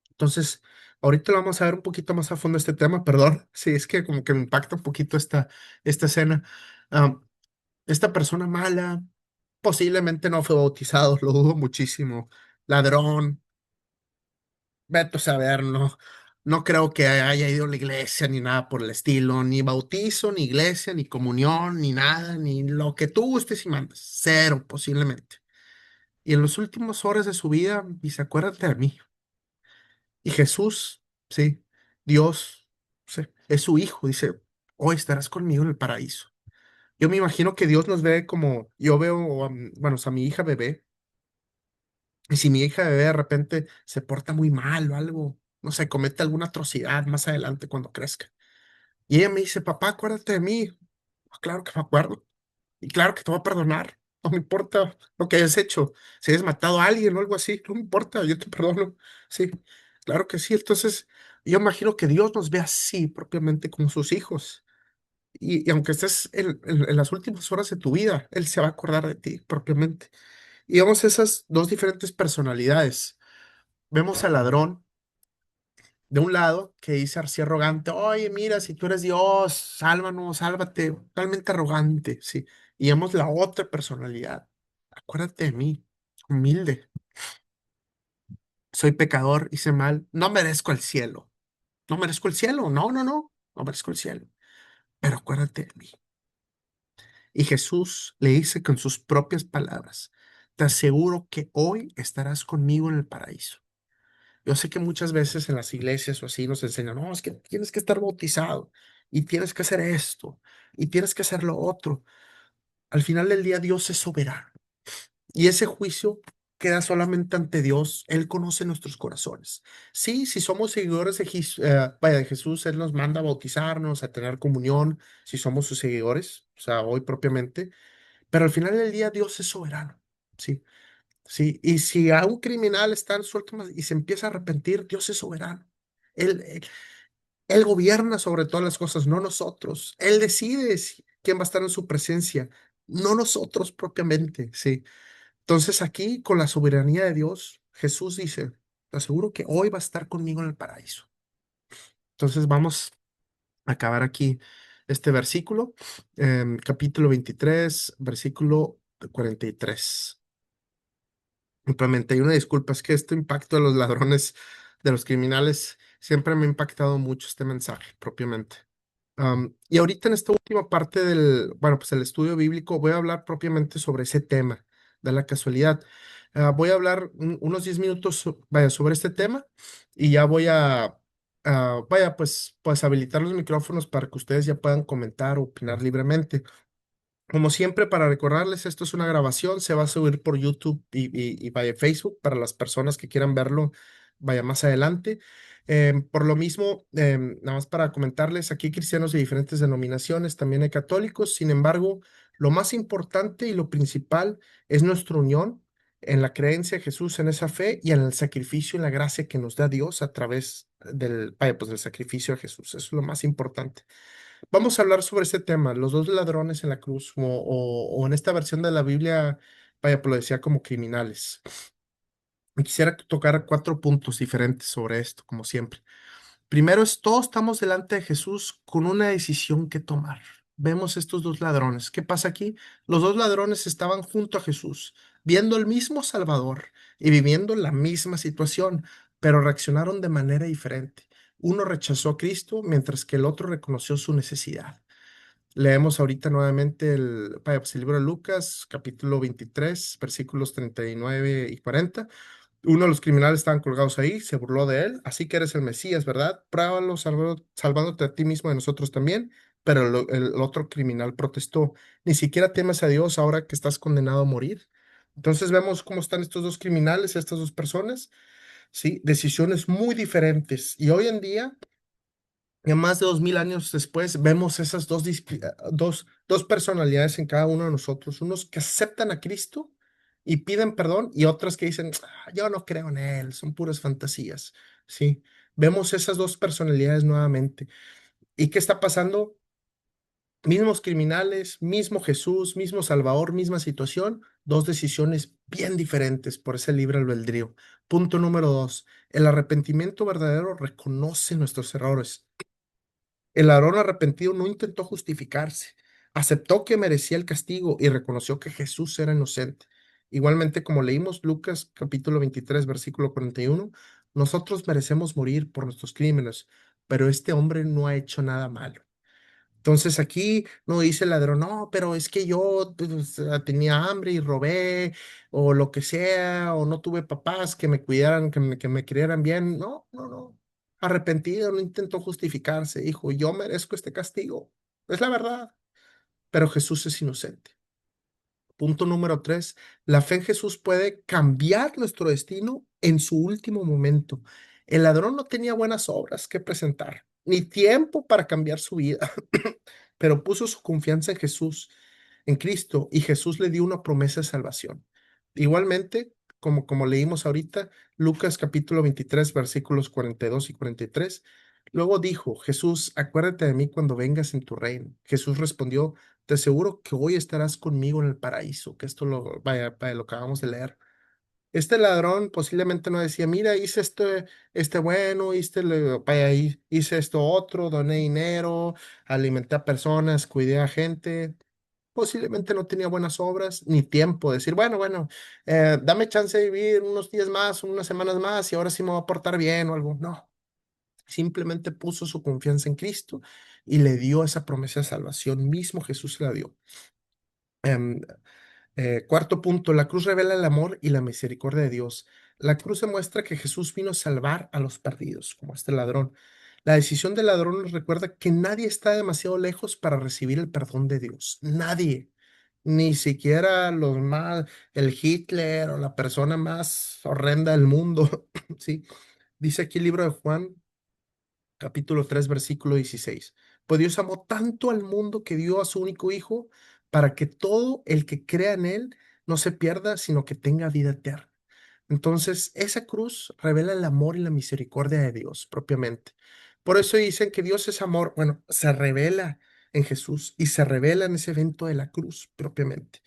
Entonces, ahorita lo vamos a ver un poquito más a fondo este tema, perdón, sí, es que como que me impacta un poquito esta escena. Ah, esta persona mala posiblemente no fue bautizado, lo dudo muchísimo. Ladrón, vete a saber, no, no creo que haya ido a la iglesia ni nada por el estilo, ni bautizo, ni iglesia, ni comunión, ni nada, ni lo que tú gustes y mandes. Cero, posiblemente. Y en las últimas horas de su vida, dice, acuérdate de mí. Y Jesús, sí, Dios, sí, es su hijo, dice, hoy estarás conmigo en el paraíso. Yo me imagino que Dios nos ve como yo veo, bueno, a mi hija bebé. Y si mi hija bebé de repente se porta muy mal o algo, no sé, comete alguna atrocidad más adelante cuando crezca. Y ella me dice, papá, acuérdate de mí. "Ah, claro que me acuerdo. Y claro que te voy a perdonar. No me importa lo que hayas hecho. Si hayas matado a alguien o algo así, no me importa, yo te perdono. Sí, claro que sí. Entonces, yo imagino que Dios nos ve así propiamente como sus hijos. Y aunque estés en las últimas horas de tu vida, Él se va a acordar de ti propiamente. Y vemos esas dos diferentes personalidades. Vemos al ladrón de un lado que dice así arrogante, oye, mira, si tú eres Dios, sálvanos, sálvate, totalmente arrogante, sí. Y vemos la otra personalidad, acuérdate de mí, humilde, soy pecador, hice mal, no merezco el cielo, no merezco el cielo, no, no, no, no merezco el cielo, pero acuérdate de mí. Y Jesús le dice con sus propias palabras, te aseguro que hoy estarás conmigo en el paraíso. Yo sé que muchas veces en las iglesias o así nos enseñan, no, es que tienes que estar bautizado y tienes que hacer esto y tienes que hacer lo otro. Al final del día Dios es soberano y ese juicio queda solamente ante Dios. Él conoce nuestros corazones. Sí, si somos seguidores vaya, de Jesús, Él nos manda a bautizarnos, a tener comunión, si somos sus seguidores, o sea, hoy propiamente, pero al final del día Dios es soberano. Sí, sí, y si a un criminal está suelto y se empieza a arrepentir, Dios es soberano. Él gobierna sobre todas las cosas, no nosotros. Él decide quién va a estar en su presencia, no nosotros propiamente, sí. Entonces aquí, con la soberanía de Dios, Jesús dice, te aseguro que hoy va a estar conmigo en el paraíso. Entonces vamos a acabar aquí este versículo, capítulo 23, versículo 43. Simplemente hay una disculpa, es que este impacto de los ladrones, de los criminales, siempre me ha impactado mucho este mensaje propiamente. Y ahorita en esta última parte del, bueno, pues el estudio bíblico, voy a hablar propiamente sobre ese tema, de la casualidad. Voy a hablar unos 10 minutos, vaya, sobre este tema y ya voy vaya, pues habilitar los micrófonos para que ustedes ya puedan comentar o opinar libremente. Como siempre, para recordarles, esto es una grabación, se va a subir por YouTube y vaya Facebook para las personas que quieran verlo, vaya más adelante. Por lo mismo, nada más para comentarles, aquí hay cristianos de diferentes denominaciones, también hay católicos, sin embargo, lo más importante y lo principal es nuestra unión en la creencia de Jesús, en esa fe y en el sacrificio y la gracia que nos da Dios a través vaya, pues del sacrificio de Jesús. Eso es lo más importante. Vamos a hablar sobre este tema, los dos ladrones en la cruz, o en esta versión de la Biblia, vaya, pues lo decía como criminales. Y quisiera tocar cuatro puntos diferentes sobre esto, como siempre. Primero es, todos estamos delante de Jesús con una decisión que tomar. Vemos estos dos ladrones. ¿Qué pasa aquí? Los dos ladrones estaban junto a Jesús, viendo el mismo Salvador y viviendo la misma situación, pero reaccionaron de manera diferente. Uno rechazó a Cristo, mientras que el otro reconoció su necesidad. Leemos ahorita nuevamente vaya, pues el libro de Lucas, capítulo 23, versículos 39 y 40. Uno de los criminales estaban colgados ahí, se burló de él. Así que eres el Mesías, ¿verdad? Pruébalo salvándote a ti mismo y a nosotros también. Pero el otro criminal protestó. Ni siquiera temes a Dios ahora que estás condenado a morir. Entonces vemos cómo están estos dos criminales, estas dos personas, ¿sí? Decisiones muy diferentes. Y hoy en día, ya más de 2000 años después, vemos esas dos personalidades en cada uno de nosotros. Unos que aceptan a Cristo y piden perdón y otros que dicen, "Ah, yo no creo en Él, son puras fantasías." Sí, vemos esas dos personalidades nuevamente. ¿Y qué está pasando? Mismos criminales, mismo Jesús, mismo Salvador, misma situación, dos decisiones bien diferentes por ese libre albedrío. Punto número dos, el arrepentimiento verdadero reconoce nuestros errores. El ladrón arrepentido no intentó justificarse, aceptó que merecía el castigo y reconoció que Jesús era inocente. Igualmente, como leímos Lucas capítulo 23, versículo 41, nosotros merecemos morir por nuestros crímenes, pero este hombre no ha hecho nada malo. Entonces aquí no dice el ladrón, no, pero es que yo pues, tenía hambre y robé, o lo que sea, o no tuve papás que me cuidaran, que me criaran bien. No, no, no. Arrepentido, no intentó justificarse, dijo, yo merezco este castigo. Es la verdad, pero Jesús es inocente. Punto número tres, la fe en Jesús puede cambiar nuestro destino en su último momento. El ladrón no tenía buenas obras que presentar, ni tiempo para cambiar su vida, pero puso su confianza en Jesús, en Cristo, y Jesús le dio una promesa de salvación. Igualmente, como leímos ahorita, Lucas capítulo 23, versículos 42 y 43. Luego dijo, Jesús, acuérdate de mí cuando vengas en tu reino. Jesús respondió, te aseguro que hoy estarás conmigo en el paraíso, que esto vaya, lo acabamos de leer. Este ladrón posiblemente no decía, mira, hice este bueno, vaya, hice esto otro, doné dinero, alimenté a personas, cuidé a gente. Posiblemente no tenía buenas obras ni tiempo de decir, bueno, bueno, dame chance de vivir unos días más, unas semanas más y ahora sí me voy a portar bien o algo. No, simplemente puso su confianza en Cristo y le dio esa promesa de salvación. Mismo Jesús se la dio. Em, Cuarto punto, la cruz revela el amor y la misericordia de Dios. La cruz demuestra que Jesús vino a salvar a los perdidos, como este ladrón. La decisión del ladrón nos recuerda que nadie está demasiado lejos para recibir el perdón de Dios. Nadie, ni siquiera el Hitler o la persona más horrenda del mundo. Sí, dice aquí el libro de Juan capítulo 3 versículo 16. Pues Dios amó tanto al mundo que dio a su único Hijo para que todo el que crea en Él no se pierda, sino que tenga vida eterna. Entonces, esa cruz revela el amor y la misericordia de Dios propiamente. Por eso dicen que Dios es amor. Bueno, se revela en Jesús y se revela en ese evento de la cruz propiamente.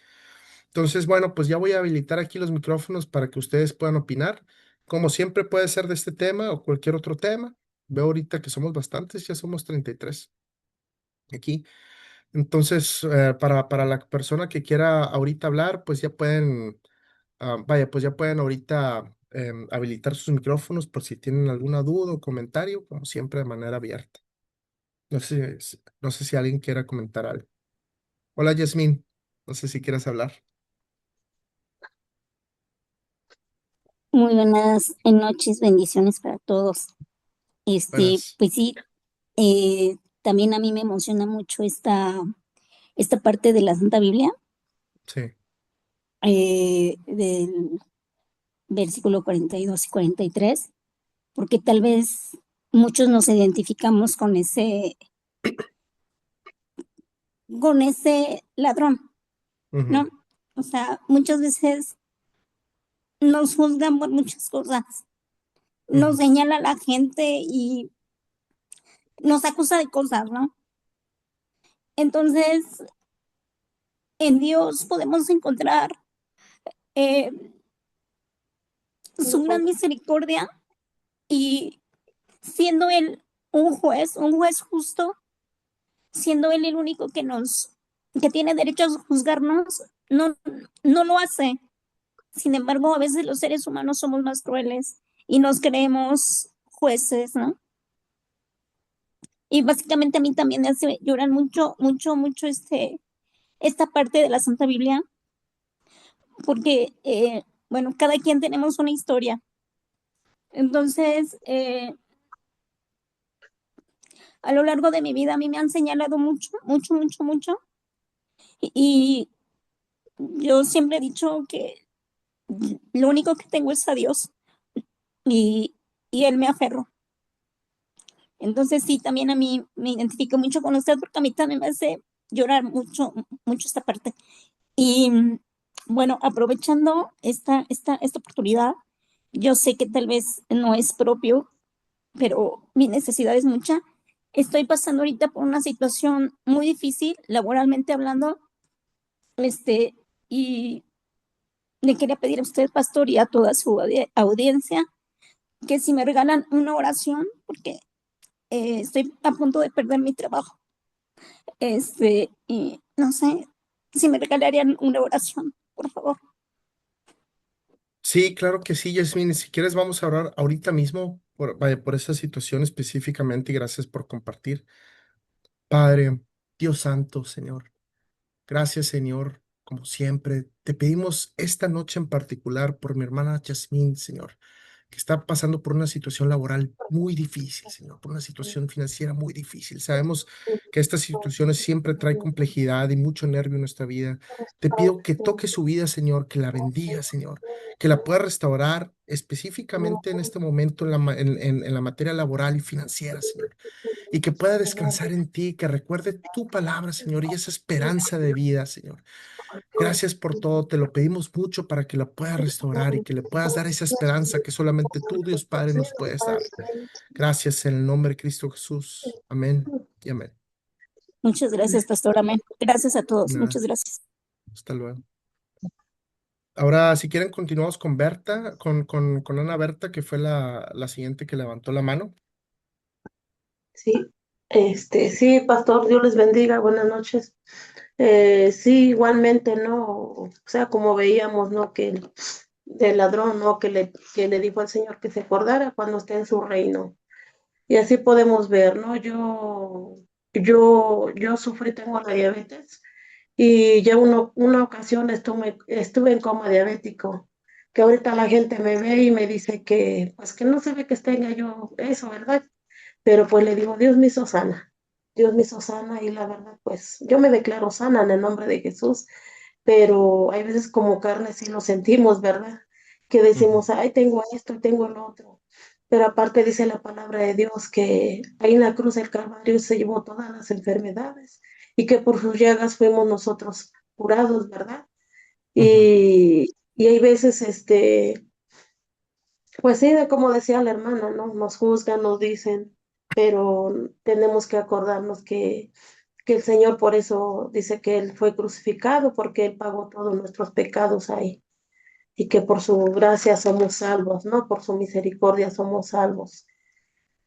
Entonces, bueno, pues ya voy a habilitar aquí los micrófonos para que ustedes puedan opinar. Como siempre puede ser de este tema o cualquier otro tema. Veo ahorita que somos bastantes, ya somos 33 aquí. Entonces, para la persona que quiera ahorita hablar, pues ya pueden, vaya, pues ya pueden ahorita habilitar sus micrófonos por si tienen alguna duda o comentario, como siempre de manera abierta. No sé si alguien quiera comentar algo. Hola, Yasmín. No sé si quieres hablar. Muy buenas noches, bendiciones para todos. Buenas. Pues sí, también a mí me emociona mucho esta parte de la Santa Biblia, Sí. del versículo 42 y 43, porque tal vez muchos nos identificamos con ese ladrón, ¿no? Ujú, O sea, muchas veces nos juzgan por muchas cosas, nos ujú, señala a la gente y nos acusa de cosas, ¿no? Entonces, en Dios podemos encontrar eh, su gran misericordia y siendo Él un juez justo, siendo Él el único que tiene derecho a juzgarnos, no, no lo hace. Sin embargo, a veces los seres humanos somos más crueles y nos creemos jueces, ¿no? Y básicamente a mí también me hace llorar mucho, mucho, mucho esta parte de la Santa Biblia, porque, bueno, cada quien tenemos una historia. Entonces, a lo largo de mi vida a mí me han señalado mucho, mucho, mucho, mucho. Y yo siempre he dicho que lo único que tengo es a Dios y, y Él me aferró. Entonces sí, también a mí me identifico mucho con usted porque a mí también me hace llorar mucho, mucho esta parte. Y bueno, aprovechando esta oportunidad, yo sé que tal vez no es propio, pero mi necesidad es mucha. Estoy pasando ahorita por una situación muy difícil, laboralmente hablando, este, y le quería pedir a usted, pastor, y a toda su audiencia, que si me regalan una oración, porque estoy a punto de perder mi trabajo, y no sé, si me regalarían una oración, por favor. Sí, claro que sí, Yasmín. Si quieres, vamos a orar ahorita mismo vaya, por esa situación específicamente y gracias por compartir. Padre, Dios Santo, Señor. Gracias, Señor, como siempre. Te pedimos esta noche en particular por mi hermana Yasmín, Señor, que está pasando por una situación laboral muy difícil, Señor, por una situación financiera muy difícil. Sabemos que estas situaciones siempre traen complejidad y mucho nervio en nuestra vida. Te pido que toque su vida, Señor, que la bendiga, Señor, que la pueda restaurar específicamente en este momento en la materia laboral y financiera, Señor, y que pueda descansar en ti, que recuerde tu palabra, Señor, y esa esperanza de vida, Señor. Gracias por todo, te lo pedimos mucho para que la puedas restaurar y que le puedas dar esa esperanza que solamente tú, Dios Padre, nos puedes dar. Gracias en el nombre de Cristo Jesús. Amén y amén. Muchas gracias, pastor. Amén. Gracias a todos. Nada, Muchas gracias. hasta luego. Ahora, si quieren, continuamos con Berta, con Ana Berta, que fue la siguiente que levantó la mano. Sí, sí, pastor, Dios les bendiga, buenas noches. Sí, igualmente, ¿no? O sea, como veíamos, ¿no? Que el del ladrón, ¿no? Que le dijo al Señor que se acordara cuando esté en su reino. Y así podemos ver, ¿no? Yo sufrí, tengo la diabetes y ya una ocasión estuve en coma diabético, que ahorita la gente me ve y me dice que, pues que no se ve que tenga yo eso, ¿verdad? Pero pues le digo, Dios me hizo sana, Dios me hizo sana y la verdad, pues yo me declaro sana en el nombre de Jesús, pero hay veces como carne sí lo sentimos, ¿verdad? Que Ujú, decimos, ay, tengo esto y tengo el otro. Pero aparte dice la palabra de Dios que ahí en la cruz del Calvario se llevó todas las enfermedades y que por sus llagas fuimos nosotros curados, ¿verdad? ujú. Y hay veces, pues sí, como decía la hermana, ¿no? Nos juzgan, nos dicen, pero tenemos que acordarnos que el Señor por eso dice que Él fue crucificado, porque Él pagó todos nuestros pecados ahí, y que por su gracia somos salvos, ¿no? Por su misericordia somos salvos.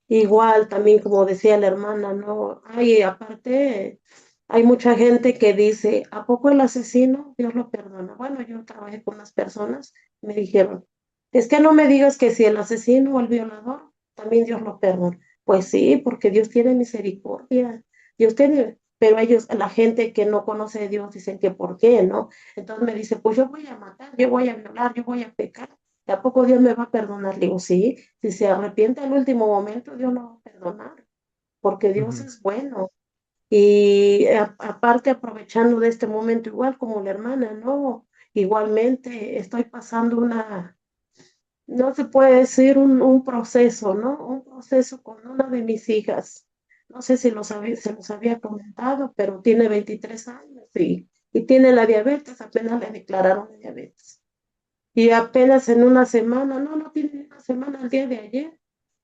Igual también, como decía la hermana, ¿no? Hay aparte, hay mucha gente que dice, ¿a poco el asesino Dios lo perdona? Bueno, yo trabajé con unas personas, me dijeron, es que no me digas que si el asesino o el violador, también Dios lo perdona. Pues sí, porque Dios tiene misericordia. Dios tiene, pero ellos, la gente que no conoce a Dios, dicen que por qué, ¿no? Entonces me dice, pues yo voy a matar, yo voy a violar, yo voy a pecar. ¿Tampoco Dios me va a perdonar? Le digo, sí, si se arrepiente al último momento, Dios lo va a perdonar, porque Dios Ujú, es bueno. Y aparte, aprovechando de este momento, igual como la hermana, ¿no? Igualmente estoy pasando no se puede decir un proceso, ¿no? Un proceso con una de mis hijas. No sé si se los había comentado, pero tiene 23 años y tiene la diabetes, apenas le declararon la diabetes. Y apenas en una semana, no tiene una semana, el día de ayer,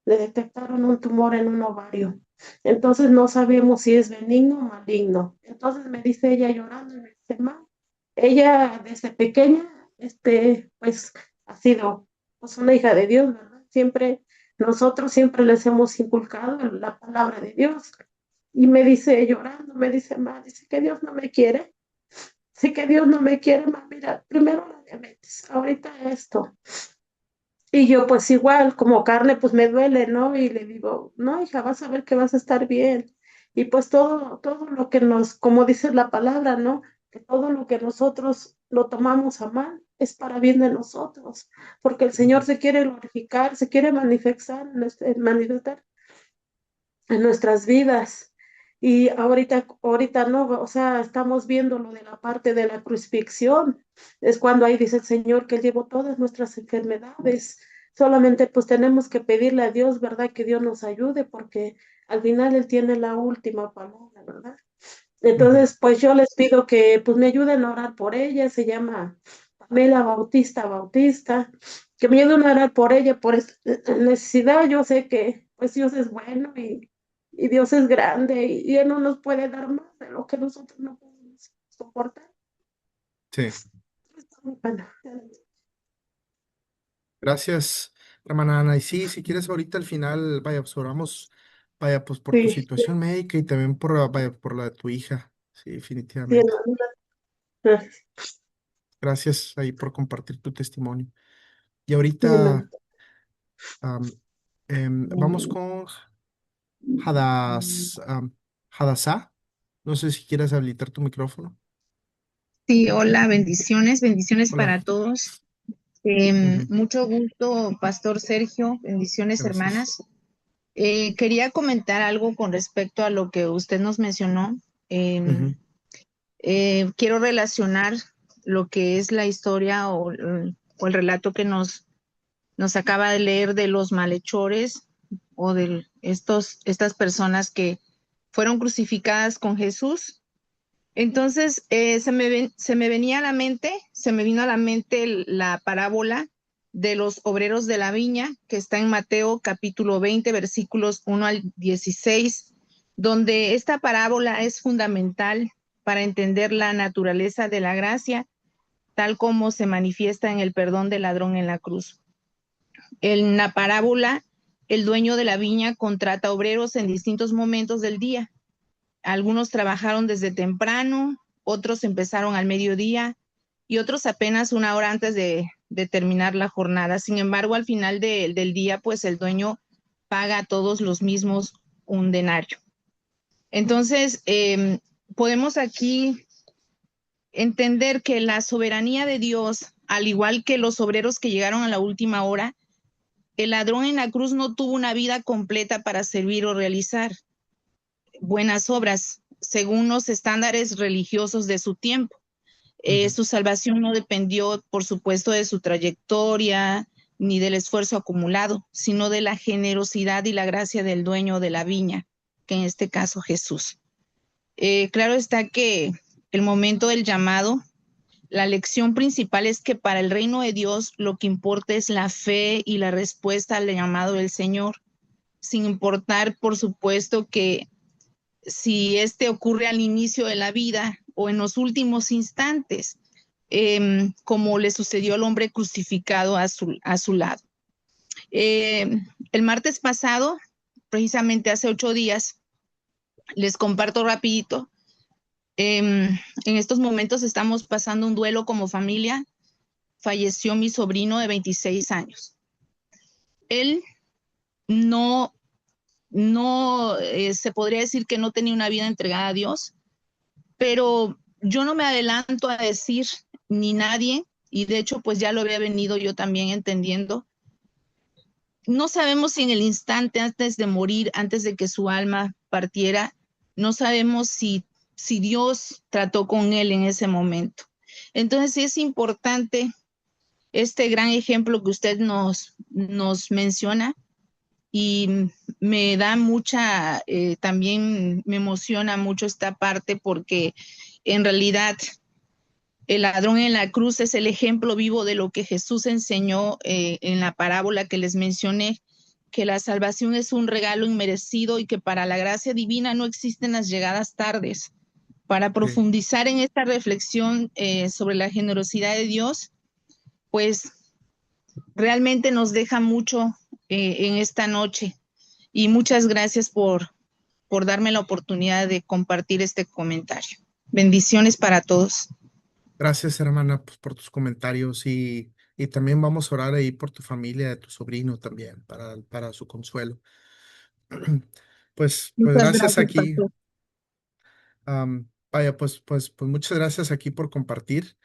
le detectaron un tumor en un ovario. Entonces no sabemos si es benigno o maligno. Entonces me dice ella llorando, me dice, "Ma, ella desde pequeña, pues ha sido pues una hija de Dios, ¿verdad? Nosotros siempre les hemos inculcado la palabra de Dios. Y me dice llorando, me dice, ma, dice que Dios no me quiere. Sí que Dios no me quiere, ma, mira, primero la diabetes, ahorita esto. Y yo pues igual, como carne, pues me duele, ¿no? Y le digo, no, hija, vas a ver que vas a estar bien. Y pues todo lo que como dice la palabra, ¿no? Que todo lo que nosotros lo tomamos a mal es para bien de nosotros, porque el Señor ujú. se quiere glorificar, se quiere manifestar en nuestras vidas. Y ahorita no, o sea, estamos viendo lo de la parte de la crucifixión. Es cuando ahí dice el Señor que Él llevó todas nuestras enfermedades. Solamente pues tenemos que pedirle a Dios, ¿verdad? Que Dios nos ayude porque al final Él tiene la última palabra, ¿verdad? Ujú. Entonces, pues yo les pido que pues me ayuden a orar por ella. Se llama Pamela Bautista, que me ayuden a orar por ella, por esta necesidad. Yo sé que pues Dios es bueno y Dios es grande y Él no nos puede dar más de lo que nosotros no podemos soportar. Sí, Bueno, gracias, hermana Ana. Y sí, si quieres ahorita al final, vaya, pues oramos, vaya, pues por tu sí, situación médica y también por, vaya, por la de tu hija. Sí, sí, definitivamente. hermano, gracias. Gracias ahí por compartir tu testimonio. Y Sí, hermano. ahorita am, vamos con Hadassah. No sé si quieres habilitar tu micrófono. Sí, hola, bendiciones, bendiciones Hola. para todos. Ujú, Mucho gusto, Pastor Sergio, bendiciones gracias. hermanas. Quería comentar algo con respecto a lo que usted nos mencionó. Ujú, Quiero relacionar lo que es la historia o el relato que nos acaba de leer de los malhechores o de estas personas que fueron crucificadas con Jesús. Entonces, se me venía a la mente, se me vino a la mente la parábola de los obreros de la viña, que está en Mateo capítulo 20, versículos 1 al 16, donde esta parábola es fundamental para entender la naturaleza de la gracia, tal como se manifiesta en el perdón del ladrón en la cruz. En la parábola, el dueño de la viña contrata obreros en distintos momentos del día. Algunos trabajaron desde temprano, otros empezaron al mediodía y otros apenas una hora antes de terminar la jornada. Sin embargo, al final del día, pues el dueño paga a todos los mismos un denario. Entonces, podemos aquí entender que la soberanía de Dios, al igual que los obreros que llegaron a la última hora, el ladrón en la cruz no tuvo una vida completa para servir o realizar buenas obras según los estándares religiosos de su tiempo. ujú, Su salvación no dependió, por supuesto, de su trayectoria ni del esfuerzo acumulado, sino de la generosidad y la gracia del dueño de la viña, que en este caso Jesús. Claro está que el momento del llamado, la lección principal es que para el reino de Dios lo que importa es la fe y la respuesta al llamado del Señor, sin importar, por supuesto, que si este ocurre al inicio de la vida o en los últimos instantes, como le sucedió al hombre crucificado a su lado. Eh, el martes pasado, precisamente hace 8 días, les comparto rapidito, en estos momentos estamos pasando un duelo como familia. Falleció mi sobrino de 26 años. Él no no se podría decir que no tenía una vida entregada a Dios, pero yo no me adelanto a decir ni nadie, y de hecho pues ya lo había venido yo también entendiendo. No sabemos si en el instante antes de morir, antes de que su alma partiera, no sabemos si Dios trató con él en ese momento. Entonces sí es importante este gran ejemplo que usted nos menciona, y me da mucha, también me emociona mucho esta parte, porque en realidad el ladrón en la cruz es el ejemplo vivo de lo que Jesús enseñó en la parábola que les mencioné, que la salvación es un regalo inmerecido y que para la gracia divina no existen las llegadas tardes. Para Sí. profundizar en esta reflexión sobre la generosidad de Dios, pues realmente nos deja mucho en esta noche. Y muchas gracias por darme la oportunidad de compartir este comentario. Bendiciones para todos. Gracias, hermana, pues, por tus comentarios y también vamos a orar ahí por tu familia, de tu sobrino también, para su consuelo. Pues Muchas gracias gracias, aquí. pastor. Vaya, pues muchas gracias aquí por compartir.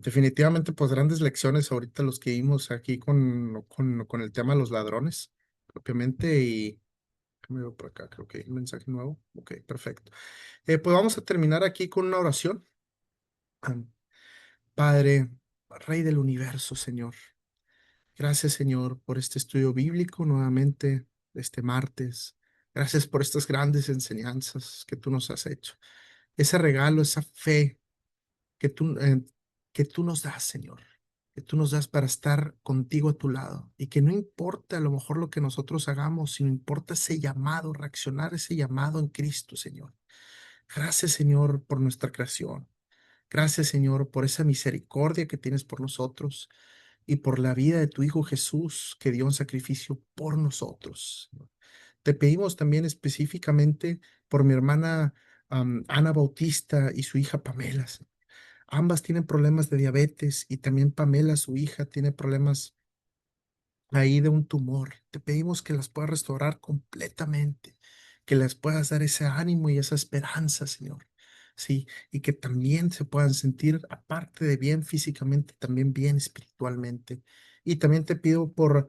Definitivamente, pues grandes lecciones ahorita los que vimos aquí con el tema de los ladrones, propiamente, y déjame ver por acá, creo que hay un mensaje nuevo. Ok, perfecto. Pues vamos a terminar aquí con una oración. Am, Padre, Rey del universo, Señor. Gracias, Señor, por este estudio bíblico nuevamente este martes. Gracias por estas grandes enseñanzas que tú nos has hecho. Ese regalo, esa fe que tú nos das, Señor. Que tú nos das para estar contigo a tu lado. Y que no importa a lo mejor lo que nosotros hagamos, sino importa ese llamado, reaccionar a ese llamado en Cristo, Señor. Gracias, Señor, por nuestra creación. Gracias, Señor, por esa misericordia que tienes por nosotros y por la vida de tu Hijo Jesús que dio un sacrificio por nosotros. Te pedimos también específicamente por mi hermana Ana Bautista y su hija Pamela. Ambas tienen problemas de diabetes y también Pamela, su hija, tiene problemas ahí de un tumor. Te pedimos que las puedas restaurar completamente, que les puedas dar ese ánimo y esa esperanza, Señor. Sí, y que también se puedan sentir, aparte de bien físicamente, también bien espiritualmente. Y también te pido por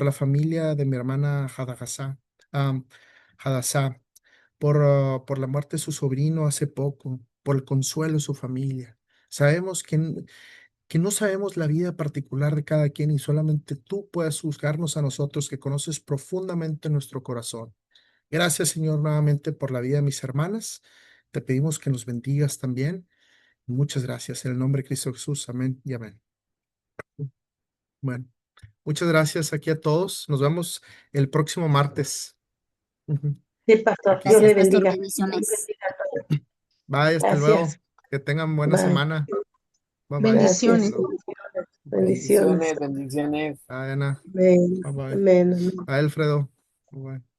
la familia de mi hermana Hadassah, por la muerte de su sobrino hace poco, por el consuelo de su familia. Sabemos que no sabemos la vida particular de cada quien y solamente tú puedes juzgarnos a nosotros que conoces profundamente nuestro corazón. Gracias, Señor, nuevamente por la vida de mis hermanas. Te pedimos que nos bendigas también. Muchas gracias. En el nombre de Cristo Jesús. Amén y amén. Bueno, muchas gracias aquí a todos. Nos vemos el próximo martes. Ujú. Sí, pastor, Aquí Dios le Gracias, está. pastor. bendiga. Bendiciones. Bye, hasta Gracias. luego. Que tengan buena Bye. semana. Bye bye. Hasta Gracias. Bendiciones. luego. Bye. Bendiciones. Bendiciones, bendiciones. Bye, Ana. Amén. Bye bye. Amén. Amén. Bye, Alfredo. Bye bye.